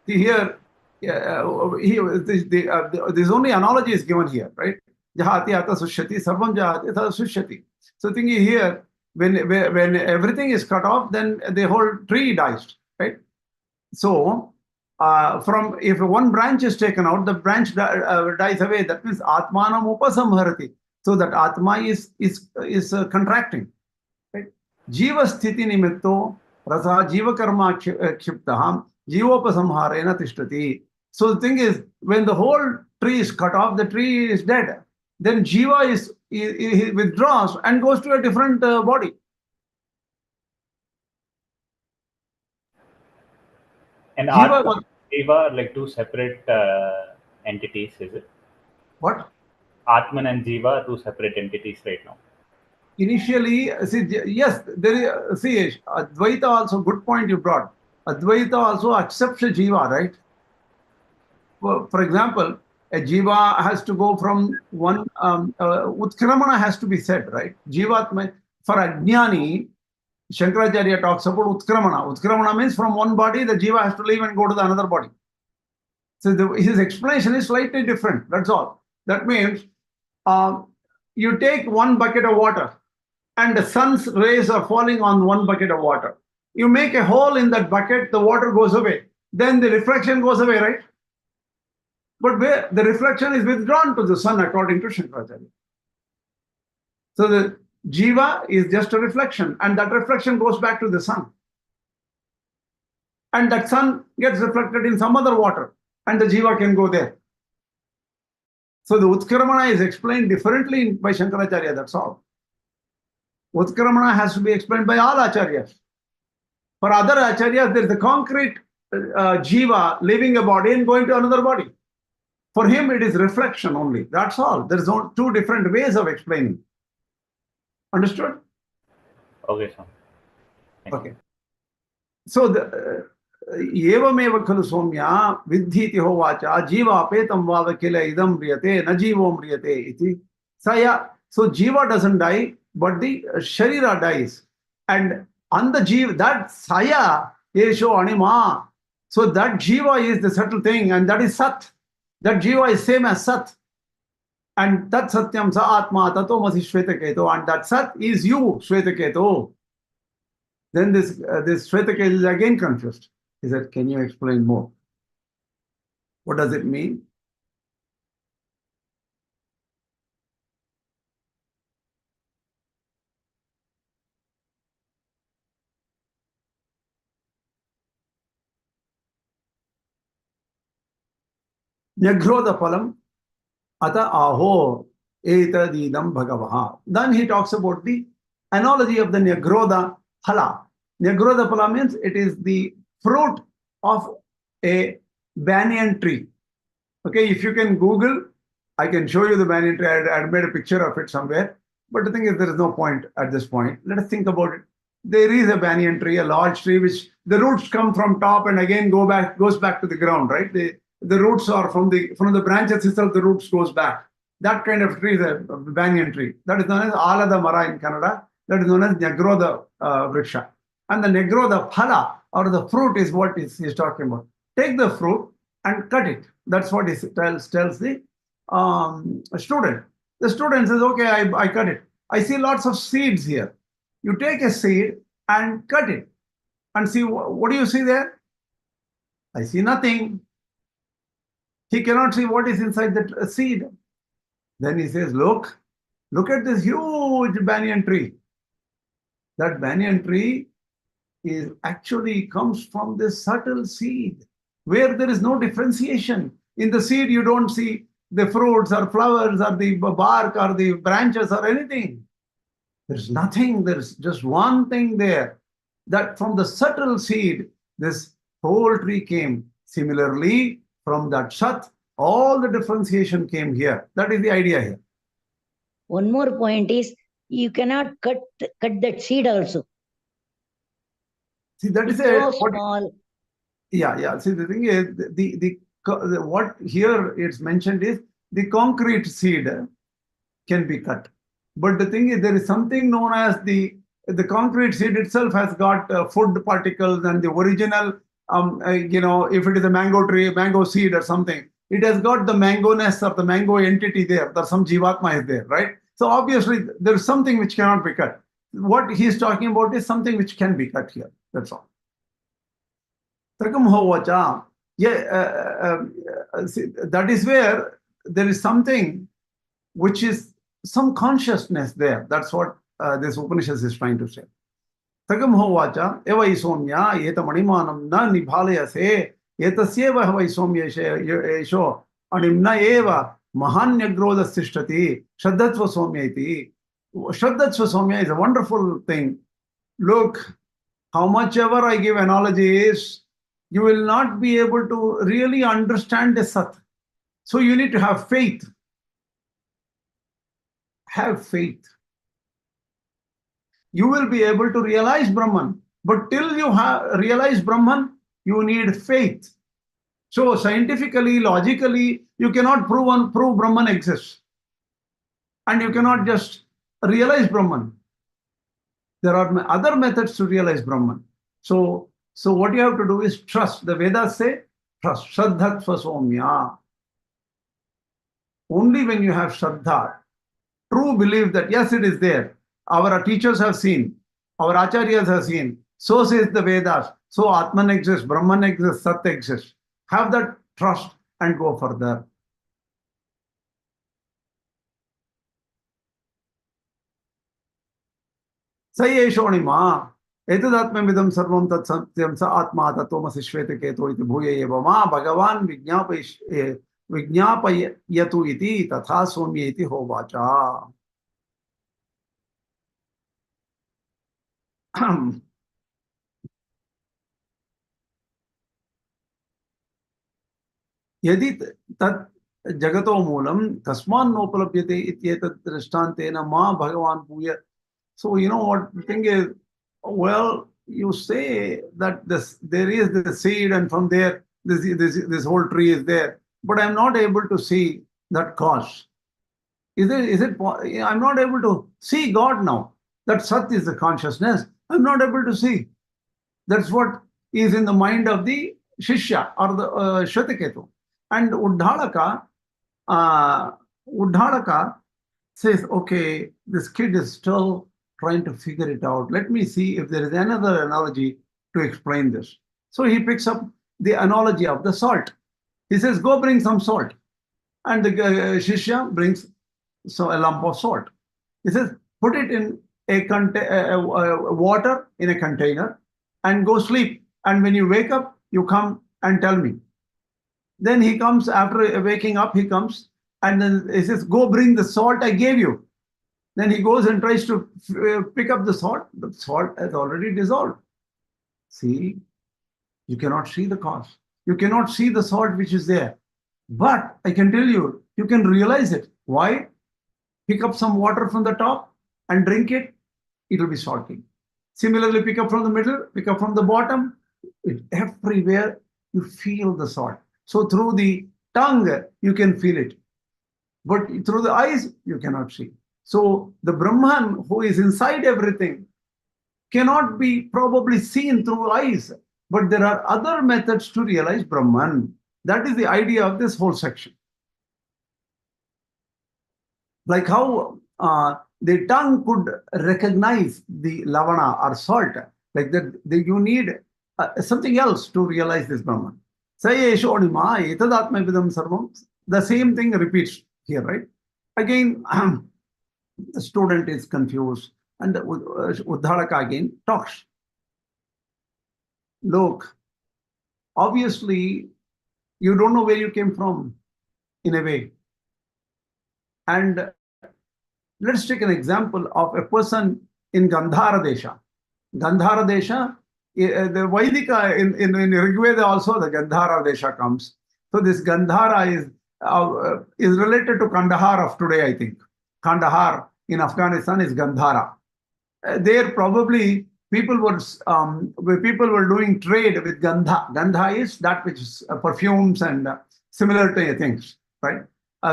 See here, this only analogy is given here, right? Jahati ata sushyati, sarvam jahati ata sushyati. So thinking here, when everything is cut off, then the whole tree dies, right? So if one branch is taken out, the branch dies away. That means atmanam upasamharati. So that atma is contracting. Jiva sthiti nimitto rasa jiva karma kshiptaham jivopasamharena tishtati. So the thing is, when the whole tree is cut off, the tree is dead. Then jiva he withdraws and goes to a different body. And Jiva Atma and Jiva are like two separate entities, is it? what? Atman and Jiva are two separate entities right now. Initially, yes, there is, Advaita also, good point you brought. Advaita also accepts a jiva, right? For example, a jiva has to go from one, Utkramana has to be said, right? Jivatma, for Ajnani, Shankaracharya talks about Utkramana. Utkramana means from one body, the jiva has to leave and go to the another body. So his explanation is slightly different, that's all. That means you take one bucket of water, and the sun's rays are falling on one bucket of water. You make a hole in that bucket, the water goes away. Then the reflection goes away, right? But where the reflection is withdrawn to the sun, according to Shankaracharya. So the jiva is just a reflection, and that reflection goes back to the sun. And that sun gets reflected in some other water, and the jiva can go there. So the Utkramana is explained differently by Shankaracharya, that's all. Utkramana has to be explained by all acharyas. For other acharyas, there is the concrete jiva leaving a body and going to another body. For him, it is reflection only. That's all. There is no two different ways of explaining. Understood? Okay, sir. Okay. So the evameva khalu somya vidhiti hovacha jiva petam vava kila idam riyate na jivom riyate iti. So jiva doesn't die, but the sharira dies. And on the jiva, that saya yesho anima. So that jiva is the subtle thing, and that is sat. That jiva is same as sat. And that satyam sa atma tato masi shvetaketo. And that sat is you, shvetaketo. Then this shvetaketo is again confused. He said, can you explain more? What does it mean? Nyagrodha palam ata aho. etadidam bhagavaha. Then he talks about the analogy of the Nyagrodha phala. Nyagrodha phala means it is the fruit of a banyan tree. Okay, if you can Google, I can show you the banyan tree. I made a picture of it somewhere. But the thing is, there is no point at this point. Let us think about it. There is a banyan tree, a large tree, which the roots come from top and again goes back to the ground, right? The roots are from the branches itself, the roots goes back. That kind of tree is a banyan tree. That is known as Alada Mara in Kannada. That is known as Nyagrodha Vriksha. And the Nyagrodha Phala, or the fruit, is what he's talking about. Take the fruit and cut it. That's what he tells the student. The student says, okay, I cut it. I see lots of seeds here. You take a seed and cut it and see what do you see there? I see nothing. He cannot see what is inside that seed. Then he says, look at this huge banyan tree. That banyan tree is actually comes from this subtle seed where there is no differentiation. In the seed, you don't see the fruits or flowers or the bark or the branches or anything. There's nothing. There's just one thing there. That from the subtle seed, this whole tree came. Similarly, from that Sat, all the differentiation came here. That is the idea here. One more point is, you cannot cut that seed also. See, that It's is so small. Yeah. See, the thing is, the what here it's mentioned is the concrete seed can be cut. But the thing is, there is something known as the concrete seed itself has got food particles, and the original, if it is a mango tree, mango seed or something, it has got the mangoness or the mango entity there. There's some jivatma is there, right? So obviously, there's something which cannot be cut. What he's talking about is something which can be cut here. That's all. Takam hovacha. Yeah, that is where there is something which is some consciousness there. That's what this Upanishad is trying to say. Takam hovacha eva isomya yeta manimanam na nibhalayase etasyeva hava isomya esho animna eva mahanyagrodha sishtati shraddhatva somya iti. Shraddhatva somya is a wonderful thing. Look, how much ever I give analogy is, you will not be able to really understand the Sat. So you need to have faith. Have faith. You will be able to realize Brahman. But till you realize Brahman, you need faith. So scientifically, logically, you cannot prove Brahman exists. And you cannot just realize Brahman. There are other methods to realize Brahman. So what you have to do is trust. The Vedas say, trust. Shraddhatva somya. Only when you have Shraddha, true belief that yes, it is there. Our teachers have seen, our acharyas have seen. So says the Vedas. So Atman exists, Brahman exists, Sat exists. Have that trust and go further. Sayeshonima. Etadatmamidam sarvam tat satyam sa atma tatomasi shvetaketo iti bhuya eva ma bhagavan vignapayatu iti tatha somya iti hovacha. यदि तत् जगतो मूलम तस्मान् नोपलभ्यते इत्येतत् दृष्टान्तेन मा भगवान् भूय. So you know what the thing is, well, you say that there is the seed and from there this whole tree is there, but I'm not able to see that cause. Is it I'm not able to see God now. That Sat is the consciousness. I'm not able to see. That's what is in the mind of the Shishya or the Shvetaketu. And Uddhalaka says, okay, this kid is still trying to figure it out. Let me see if there is another analogy to explain this. So he picks up the analogy of the salt. He says, go bring some salt. And the Shishya brings a lump of salt. He says, put it in water in a container and go sleep. And when you wake up, you come and tell me. Then he comes, after waking up, he comes And then he says, go bring the salt I gave you. Then he goes and tries to pick up the salt. The salt has already dissolved. See, you cannot see the cause. You cannot see the salt which is there. But I can tell you, you can realize it. Why? Pick up some water from the top and drink it, it will be salty. Similarly, pick up from the middle, pick up from the bottom. Everywhere you feel the salt. So through the tongue, you can feel it. But through the eyes, you cannot see. So the Brahman who is inside everything cannot be probably seen through eyes. But there are other methods to realize Brahman. That is the idea of this whole section. Like how the tongue could recognize the lavana or salt, like that you need something else to realize this Brahman. The same thing repeats here, right? Again, the student is confused, and Uddhalaka again talks. Look, obviously, you don't know where you came from, in a way. And let's take an example of a person in Gandhara Desha. Gandhara Desha, the Vaidika, in Rigveda also, the Gandhara Desha comes. So this Gandhara is related to Kandahar of today, I think. Kandahar in Afghanistan is Gandhara. There probably people were doing trade with Gandha. Gandha is that which is perfumes and similar things, right?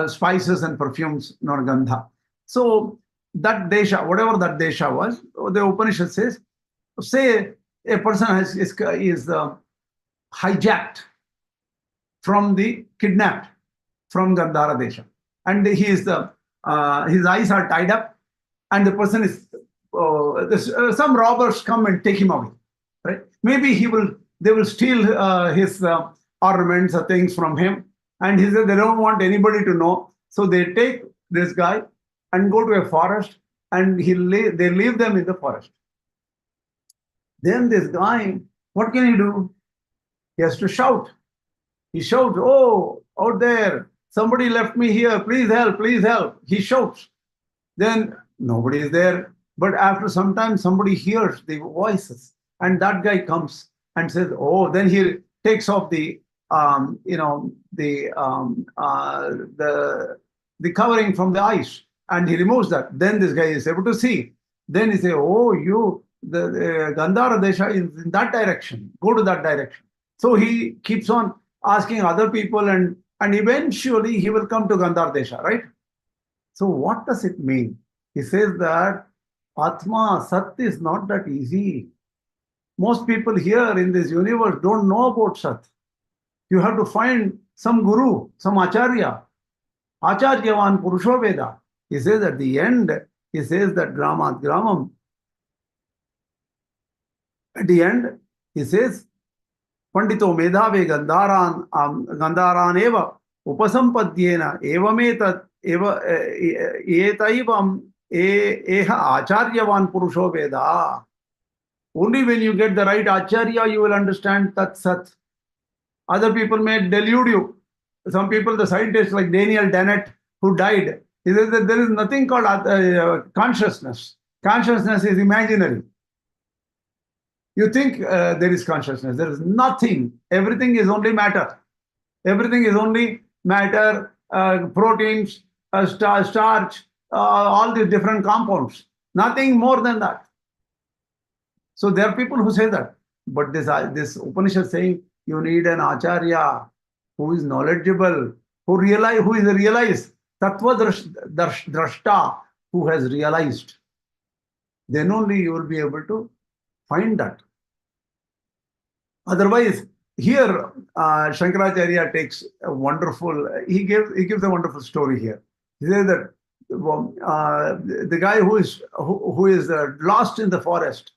Spices and perfumes, not Gandha. So that Desha, whatever that Desha was, the Upanishad says, say a person is hijacked from the kidnapped from Gandhara Desha, and he is his eyes are tied up, and the person is some robbers come and take him away, right? Maybe they will steal his ornaments or things from him, and he said they don't want anybody to know, so they take this guy and go to a forest, and they leave them in the forest. Then this guy, what can he do? He has to shout. He shouts, "Oh, out there, somebody left me here, please help, please help." He shouts. Then nobody is there. But after some time, somebody hears the voices, and that guy comes and says, "Oh," then he takes off the covering from the eyes, and he removes that. Then this guy is able to see. Then he says, "Oh, the Gandhara Desha is in that direction. Go to that direction." So he keeps on asking other people, and eventually he will come to Gandhara Desha, right? So what does it mean? He says that Atma, Sat is not that easy. Most people here in this universe don't know about Sat. You have to find some guru, some acharya. Acharyavan Purusho Veda. He says at the end, he says that Gramat Gramam. At the end, he says, Pandito Medhave Gandharan eva upasampadhyena evametat etaivam eha acharyavan purusho veda. Only when you get the right acharya, you will understand Tat Sat. Other people may delude you. Some people, the scientists like Daniel Dennett, who died, he says that there is nothing called consciousness. Consciousness is imaginary. You think there is consciousness. There is nothing. Everything is only matter. Everything is only matter, proteins, starch, all these different compounds. Nothing more than that. So there are people who say that. But this Upanishad saying you need an acharya who is knowledgeable, who is realized, tattva drashta, who has realized. Then only you will be able to find that. Otherwise, here Shankaracharya takes a wonderful. He gives a wonderful story here. He says that the guy who is lost in the forest,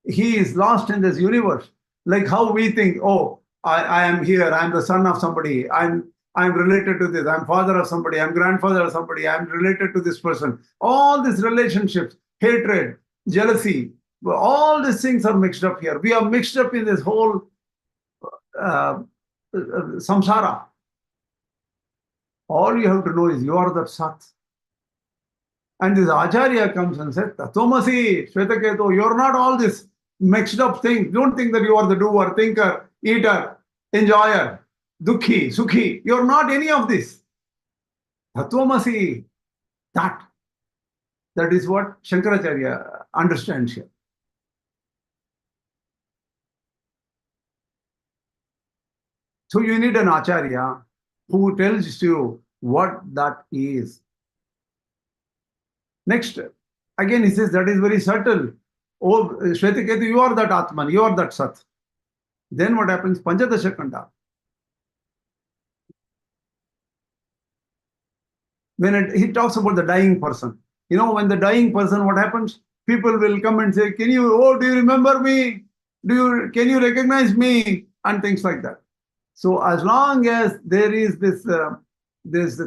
he is lost in this universe. Like how we think, oh, I am here. I am the son of somebody. I'm related to this. I'm father of somebody. I'm grandfather of somebody. I'm related to this person. All these relationships, hatred, jealousy. All these things are mixed up here. We are mixed up in this whole samsara. All you have to know is you are that Sat. And this Acharya comes and says, Tatvamasi, Shvetaketu, you're not all this mixed up things. Don't think that you are the doer, thinker, eater, enjoyer, dukhi, sukhi. You're not any of this. Tatvamasi, that is what Shankaracharya understands here. So you need an Acharya who tells you what that is. Next, again he says that is very subtle. Oh, Shvetaketu, you are that Atman, you are that Sat. Then what happens? Panchadasha Kanda. When he talks about the dying person, you know, when the dying person, what happens? People will come and say, do you remember me? Can you recognize me? And things like that. So as long as there is this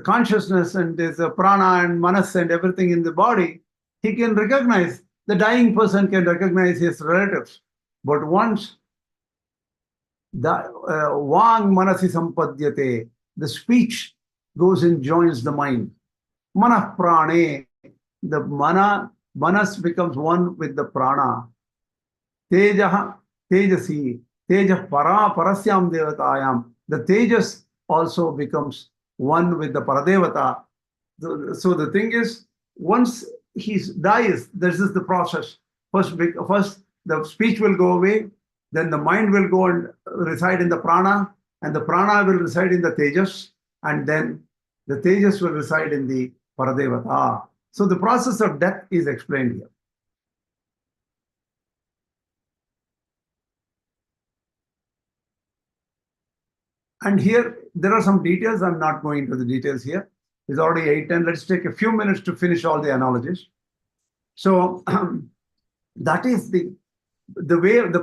consciousness and there's a prana and manas and everything in the body, he can recognize, the dying person can recognize his relatives. But once the vang manasi sampadyate, the speech goes and joins the mind. Manah prane, the manas becomes one with the prana. Tejaha, tejasi, tejah parasyam devatayam. The tejas also becomes one with the paradevata. So the thing is, once he dies, this is the process. First the speech will go away, then the mind will go and reside in the prana, and the prana will reside in the tejas, and then the tejas will reside in the paradevata. So the process of death is explained here. And here, there are some details. I'm not going into the details here. It's already 8:10. Let's take a few minutes to finish all the analogies. So that is the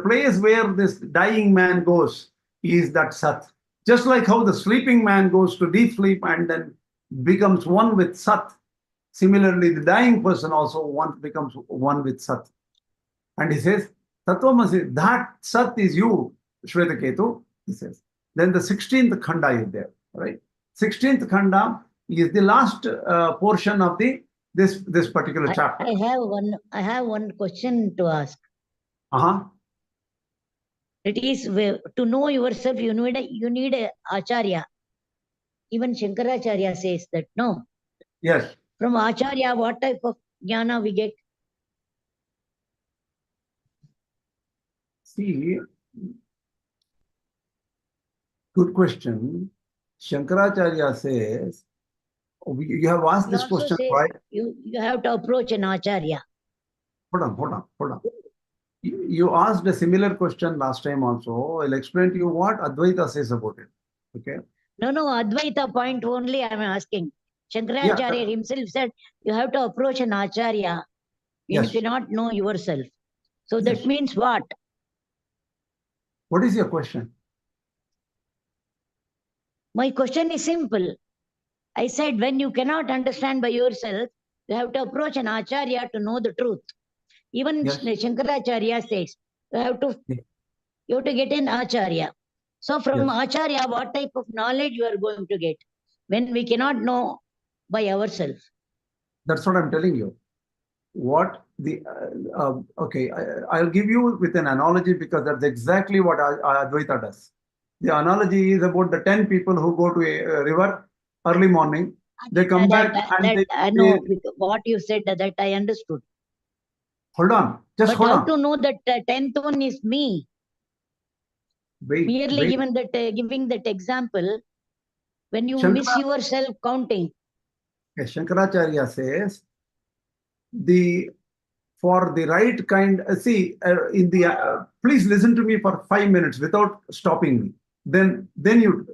place where this dying man goes is that Sat. Just like how the sleeping man goes to deep sleep and then becomes one with Sat. Similarly, the dying person also becomes one with Sat. And he says, Tatvamasi, that Sat is you, Shvetaketu, he says. Then the 16th khanda is there, right? 16th khanda is the last portion of this particular chapter. I have one question to ask. It is to know yourself, you need a Acharya. Even Shankaracharya says that, no? Yes. From Acharya, what type of jnana we get? See, good question. Shankaracharya says, you have asked this question, right? You have to approach an Acharya. Hold on. You asked a similar question last time also. I'll explain to you what Advaita says about it. Okay? No, Advaita point only I'm asking. Shankaracharya himself said, you have to approach an Acharya. You cannot know yourself. So that means what? What is your question? My question is simple. I said, when you cannot understand by yourself, you have to approach an Acharya to know the truth. Even Shankaracharya says, you have to get an Acharya. So from Acharya, what type of knowledge you are going to get when we cannot know by ourselves? That's what I'm telling you. I'll give you with an analogy because that's exactly what Advaita does. The analogy is about the 10 people who go to a river early morning. They come back and I know what you said, that I understood. Hold on. Just hold on. But how to know that 10th one is me? Merely giving that example, when you miss yourself counting. Shankaracharya says, for the right kind, please listen to me for 5 minutes without stopping me. Then you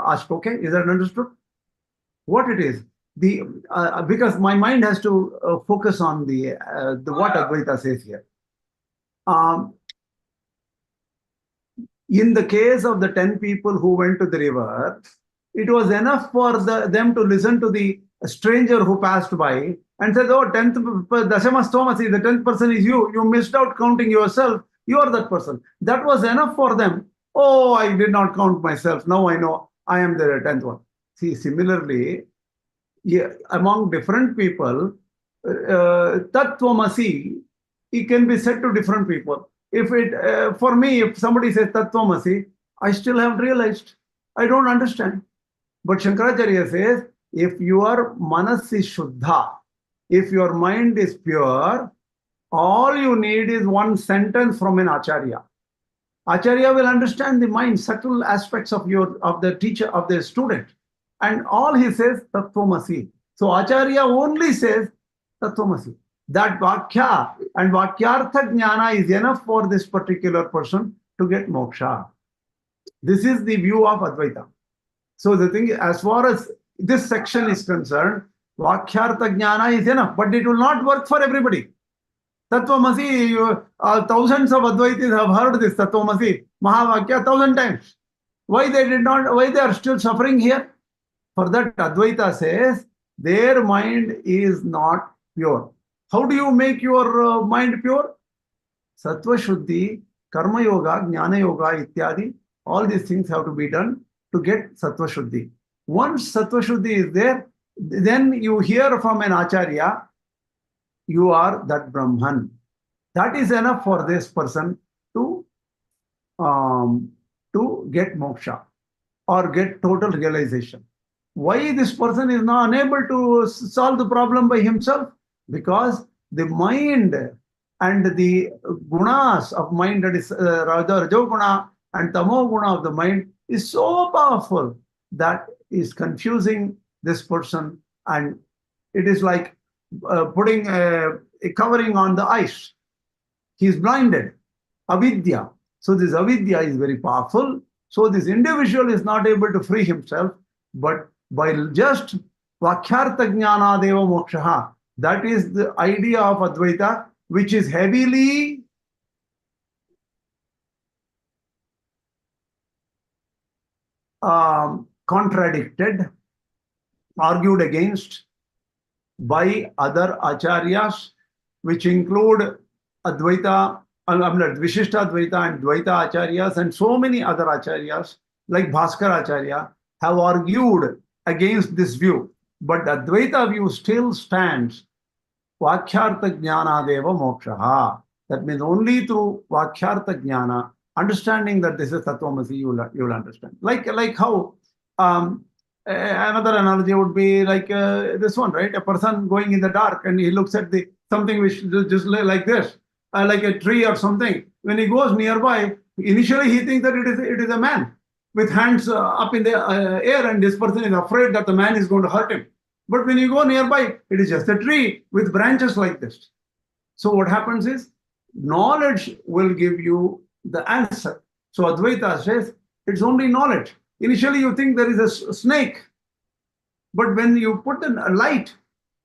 ask, okay, is that understood? What it is, because my mind has to focus on the what Advaita says here. In the case of the 10 people who went to the river, it was enough for them to listen to the stranger who passed by and said, oh, 10th Dashamastomasi, the 10th person is you. You missed out counting yourself. You are that person. That was enough for them. Oh, I did not count myself. Now I know I am the 10th one. See, similarly, among different people, Tattvamasi, it can be said to different people. If for me, if somebody says Tattvamasi, I still haven't realized. I don't understand. But Shankaracharya says, if your manas is shuddha, if your mind is pure, all you need is one sentence from an acharya. Acharya will understand the mind, subtle aspects of the teacher, of the student. And all he says, Tattvamasi. So Acharya only says Tattvamasi. That Vakya and Vakyartha Jnana is enough for this particular person to get moksha. This is the view of Advaita. So the thing, as far as this section is concerned, Vakyartha Jnana is enough, but it will not work for everybody. Tattvamasi, thousands of Advaitis have heard this Tattvamasi, Mahavakya 1,000 times. Why they are still suffering here? For that, Advaita says, their mind is not pure. How do you make your mind pure? Sattva Shuddhi, Karma Yoga, Jnana Yoga, Ityadi, all these things have to be done to get Sattva Shuddhi. Once Sattva Shuddhi is there, then you hear from an Acharya, you are that Brahman. That is enough for this person to get moksha or get total realization. Why this person is now unable to solve the problem by himself? Because the mind and the gunas of mind, that is Rajoguna and Tamo Guna of the mind, is so powerful that is confusing this person, and it is like putting a covering on the ice. He is blinded. Avidya. So this avidya is very powerful. So this individual is not able to free himself, but by just Vakyartha Jnana Deva Mokshaha, that is the idea of Advaita, which is heavily contradicted, argued against by other acharyas, which include Advaita, Vishishta Advaita and Dvaita acharyas, and so many other acharyas like Bhaskara Acharya have argued against this view. But the Advaita view still stands. Vakyartha Jnana Deva Mokshaha. That means only through Vakyartha Jnana, understanding that this is Tattvamasi, you will understand. Like how another analogy would be like this one, right? A person going in the dark and he looks at something which just like this, like a tree or something. When he goes nearby, initially he thinks that it is a man with hands up in the air, and this person is afraid that the man is going to hurt him. But when you go nearby, it is just a tree with branches like this. So what happens is, knowledge will give you the answer. So Advaita says, it's only knowledge. Initially you think there is a snake, but when you put a light,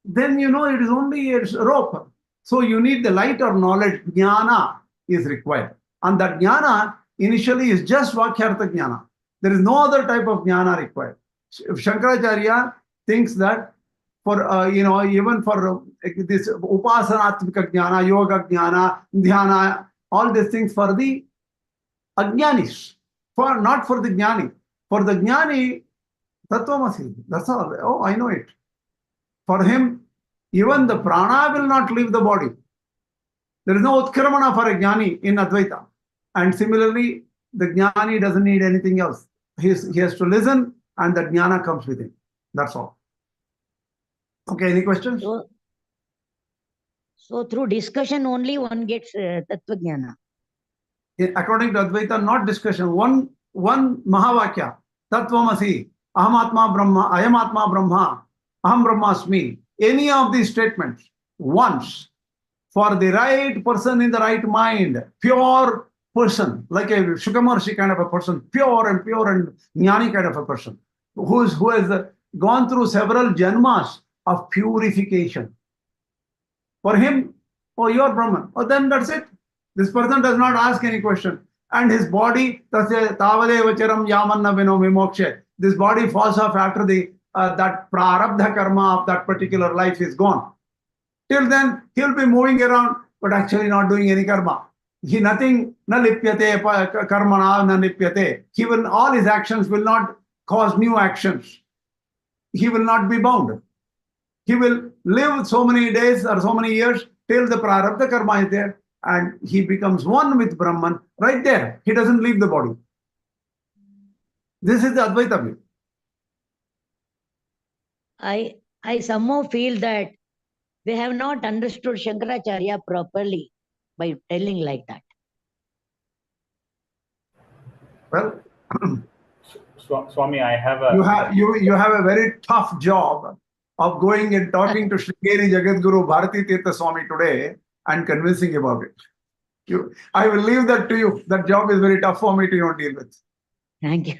then you know it is only a rope. So you need the light or knowledge. Jnana is required. And that jnana initially is just Vakyartha Jnana. There is no other type of jnana required. Shankaracharya thinks that for, even for this Upasanatmika Jnana, Yoga Jnana, Dhyana, all these things for the Ajnanis, not for the Jnani. For the Jnani, Tattvamasi, that's all. Oh, I know it. For him, even the prana will not leave the body. There is no Utkramana for a Jnani in Advaita. And similarly, the Jnani doesn't need anything else. He has to listen, and the Jnana comes with him. That's all. Okay, any questions? So through discussion only one gets Tattva Jnana. According to Advaita, not discussion. One Mahavakya, Tattvamasi, Aham Atma Brahma, Ayam Atma Brahma, Aham Brahmasmi. Any of these statements, once, for the right person in the right mind, pure person, like a Shukamarshi kind of a person, pure and jnani kind of a person, who has gone through several janmas of purification. For him, oh, you are Brahman. Oh, then that's it. This person does not ask any question. And his body, this body falls off after that prarabdha karma of that particular life is gone. Till then, he'll be moving around, but actually not doing any karma. He nothing, na lipyate, karmana na lipyate. All his actions will not cause new actions. He will not be bound. he will live so many days or so many years till the prarabdha karma is there, and he becomes one with Brahman right there. He doesn't leave the body. This is the Advaita view. I somehow feel that they have not understood Shankaracharya properly by telling like that. Well, Swami, I have a you have a very tough job of going and talking to Sringeri Jagadguru Bharati Tirtha Swami today and convincing about it. I will leave that to you. That job is very tough for me to deal with. Thank you.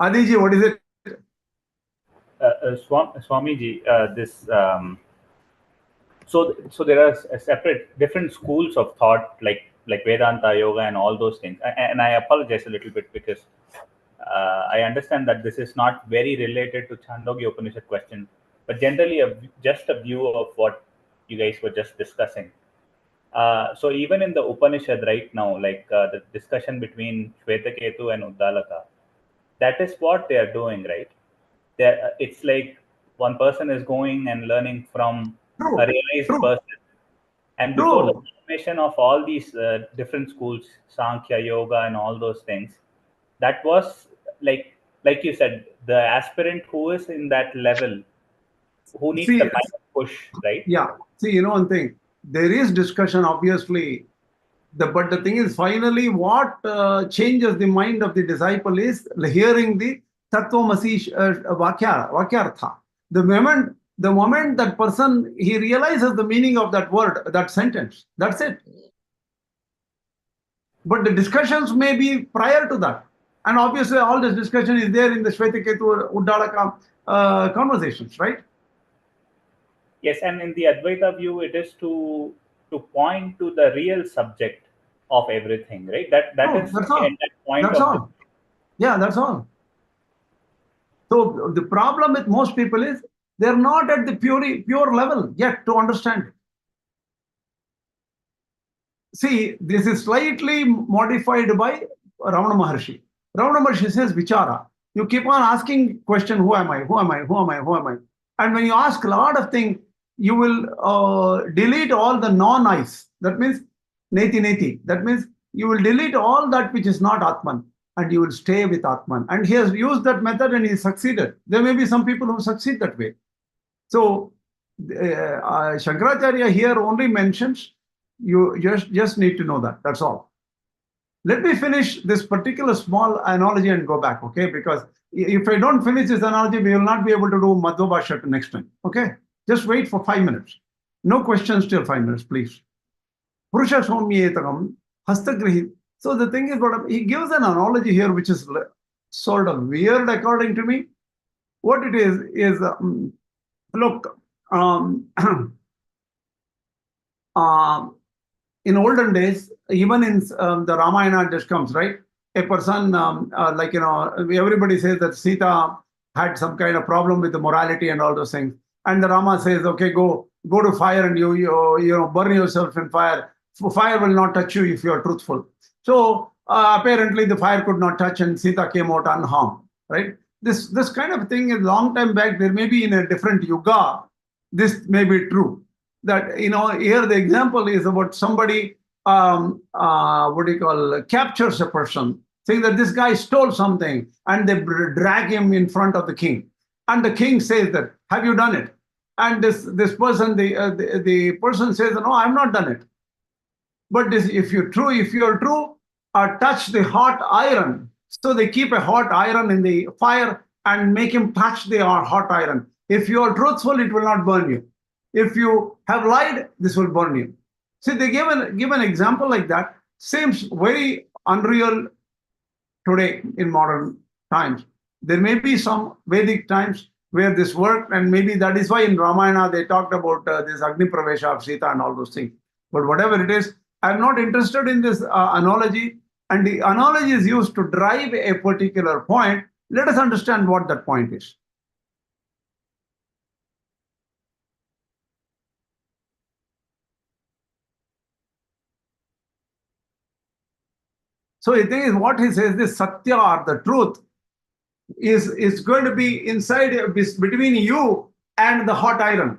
Adiji, what is it? Swamiji, so there are separate different schools of thought like Vedanta, yoga, and all those things. And I apologize a little bit because I understand that this is not very related to Chandogya Upanishad question, but generally just a view of what you guys were just discussing. So even in the Upanishad right now, like the discussion between Shvetaketu and Uddalaka, that is what they are doing, right? It's like one person is going and learning from True. a realized True. person. And True. before the formation of all these different schools, Sankhya, Yoga, and all those things, that was like you said, the aspirant who is in that level, who needs See, the final push, right? yeah. See, one thing. There is discussion, obviously. But the thing is, finally, what changes the mind of the disciple is hearing the Tattvamasi Vakyartha. The moment that person, he realizes the meaning of that word, that sentence, that's it. But the discussions may be prior to that. And obviously, all this discussion is there in the Shvetaketu Uddalaka conversations, right? Yes, and in the Advaita view, it is to point to the real subject of everything, right? That is That's all. at that point That's of all. Yeah, that's all. So the problem with most people is they're not at the pure level yet to understand it. See, this is slightly modified by Ramana Maharshi. Ramana Maharshi says vichara. You keep on asking question, who am I? Who am I? Who am I? Who am I? And when you ask a lot of things, you will delete all the non-I's. That means neti neti. That means you will delete all that which is not Atman, and you will stay with Atman. And he has used that method and he succeeded. There may be some people who succeed that way. So Shankaracharya here only mentions, you just need to know that. That's all. Let me finish this particular small analogy and go back, okay? Because if I don't finish this analogy, we will not be able to do Madhva Bhasha next time, okay? Just wait for 5 minutes. No questions till 5 minutes, please. Purusha Somyetakam Hastagrihi. So the thing is, he gives an analogy here which is sort of weird according to me. What it is look, in olden days, even in the Ramayana just comes, right? A person, everybody says that Sita had some kind of problem with the morality and all those things. And the Rama says, okay, go to fire and you burn yourself in fire. Fire will not touch you if you are truthful. So apparently the fire could not touch and Sita came out unharmed, right? This kind of thing is long time back. There may be in a different yuga, this may be true. That, here the example is about somebody, captures a person, saying that this guy stole something, and they drag him in front of the king. And the king says that, have you done it? And this person, the person says, no, I've not done it. But if you're true, touch the hot iron. So they keep a hot iron in the fire and make him touch the hot iron. If you are truthful, it will not burn you. If you have lied, this will burn you. See, they give an example like that. Seems very unreal today in modern times. There may be some Vedic times where this worked, and maybe that is why in Ramayana they talked about this Agni Pravesha of Sita and all those things. But whatever it is, I'm not interested in this analogy. And the analogy is used to drive a particular point. Let us understand what that point is. So the thing is, what he says, this Satya, or the truth, is going to be inside, between you and the hot iron.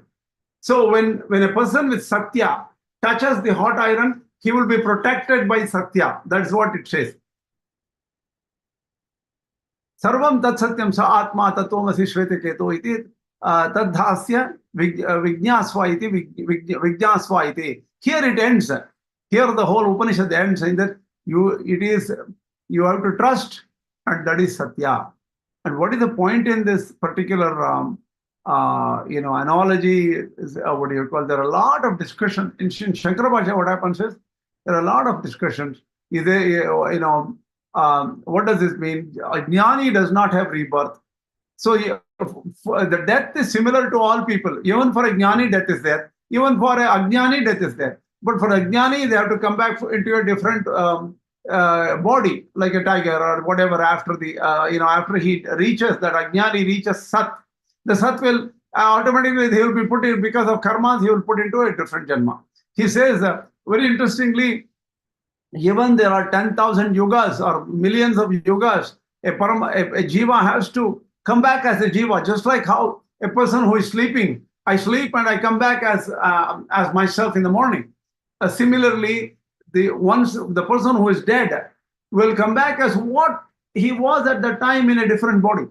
So when a person with Satya touches the hot iron, he will be protected by Satya. That's what it says. Sarvam tat satyam sa atma tatvamasi shvetaketo iti tadhasya vijnasva iti vijnasva iti. Here it ends. Here the whole Upanishad ends in that you have to trust, and that is Satya. And what is the point in this particular analogy? Is what do you call? There are a lot of discussion in Shankara Bhashya. What happens is there are a lot of discussions. Is there, what does this mean? A jnani does not have rebirth. So the death is similar to all people. Even for a jnani, death is there. Even for a ajnani, death is there. But for a jnani, they have to come back into a different body, like a tiger or whatever. After the after he reaches that ajnani reaches Sat, the Sat will automatically he will be put in, because of karmas, he will put into a different janma. He says very interestingly, even there are 10,000 yugas or millions of yugas, a jiva has to come back as a jiva, just like how a person who is sleeping, I sleep and I come back as myself in the morning. Similarly, the person who is dead will come back as what he was at the time in a different body.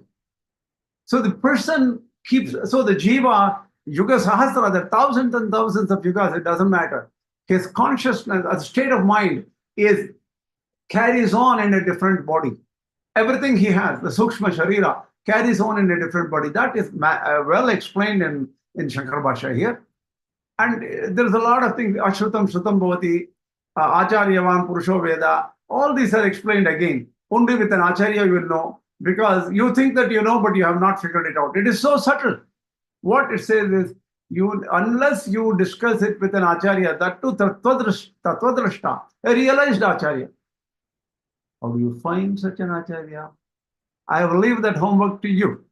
So the person so the jiva, yuga sahasra, there are thousands and thousands of yugas, it doesn't matter. His consciousness, a state of mind, carries on in a different body. Everything he has, the sukshma sharira, carries on in a different body. That is well explained in Shankara Bhashya here. And there's a lot of things, Ashrutam Shrutam Bhavati, Acharyavan Purusho Veda, all these are explained again. Only with an Acharya you will know, because you think that you know, but you have not figured it out. It is so subtle. What it says is, unless you discuss it with an Acharya, that too Tattvadrashta, a realized Acharya. How do you find such an Acharya? I have leave that homework to you.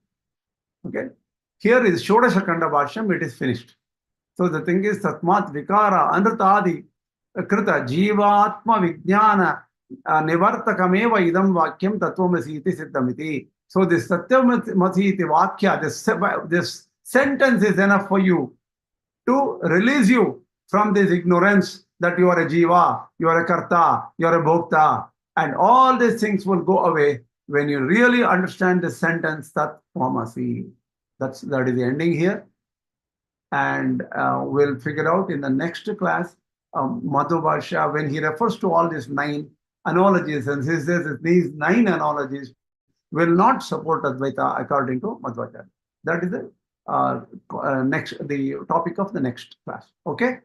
Okay? Here is Shodasha Kanda Bhashyam, it is finished. So the thing is, Tatmat Vikara Anrtadi Krita Jivatma Vijnana Nivartakameva Idam Vakyam Tatvamasi iti Siddhamiti. So this Satyamasi iti Vakya, this sentence is enough for you to release you from this ignorance that you are a jiva, you are a karta, you are a bhokta, and all these things will go away when you really understand the sentence Tatvamasi. That is the ending here. And we'll figure out in the next class, Madhu Bhashya, when he refers to all these 9 analogies, and he says these 9 analogies will not support Advaita according to Madhvacharya. That is the the topic of the next class. Okay?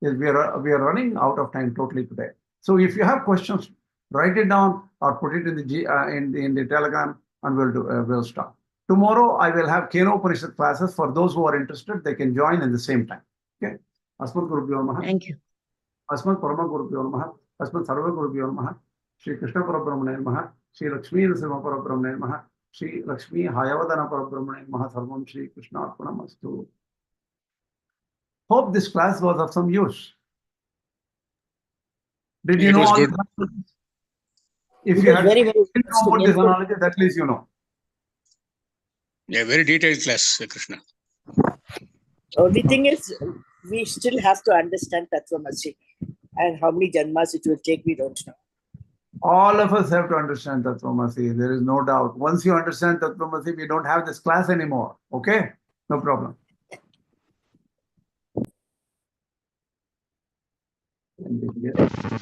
Yes, we are running out of time totally today. So if you have questions, write it down or put it in the Telegram, and we'll start. Tomorrow I will have Keno Upanishad classes. For those who are interested, they can join in the same time. Okay? Asmat Gurubhyo Namaha. Thank you. Asmat Parama Gurubhyo Namaha. Asmat Sarva Gurubhyo Namaha. Shri Krishna Parabrahmane Namaha. Shri Lakshmi Nrsimha Parabrahmane Namaha. Shri Lakshmi Hayavadana Parabrahmane Namaha. Sarvam Shri Krishna Arpanamastu. Hope this class was of some use. Did you It know was all good. the If It you was had very, very didn't know about this interesting. analogy, at least you know. Yeah, very detailed class, Krishna. Only thing is, we still have to understand Tattvamasi, and how many janmas it will take, we don't know. All of us have to understand Tattvamasi. There is no doubt. Once you understand Tattvamasi, we don't have this class anymore. Okay? No problem.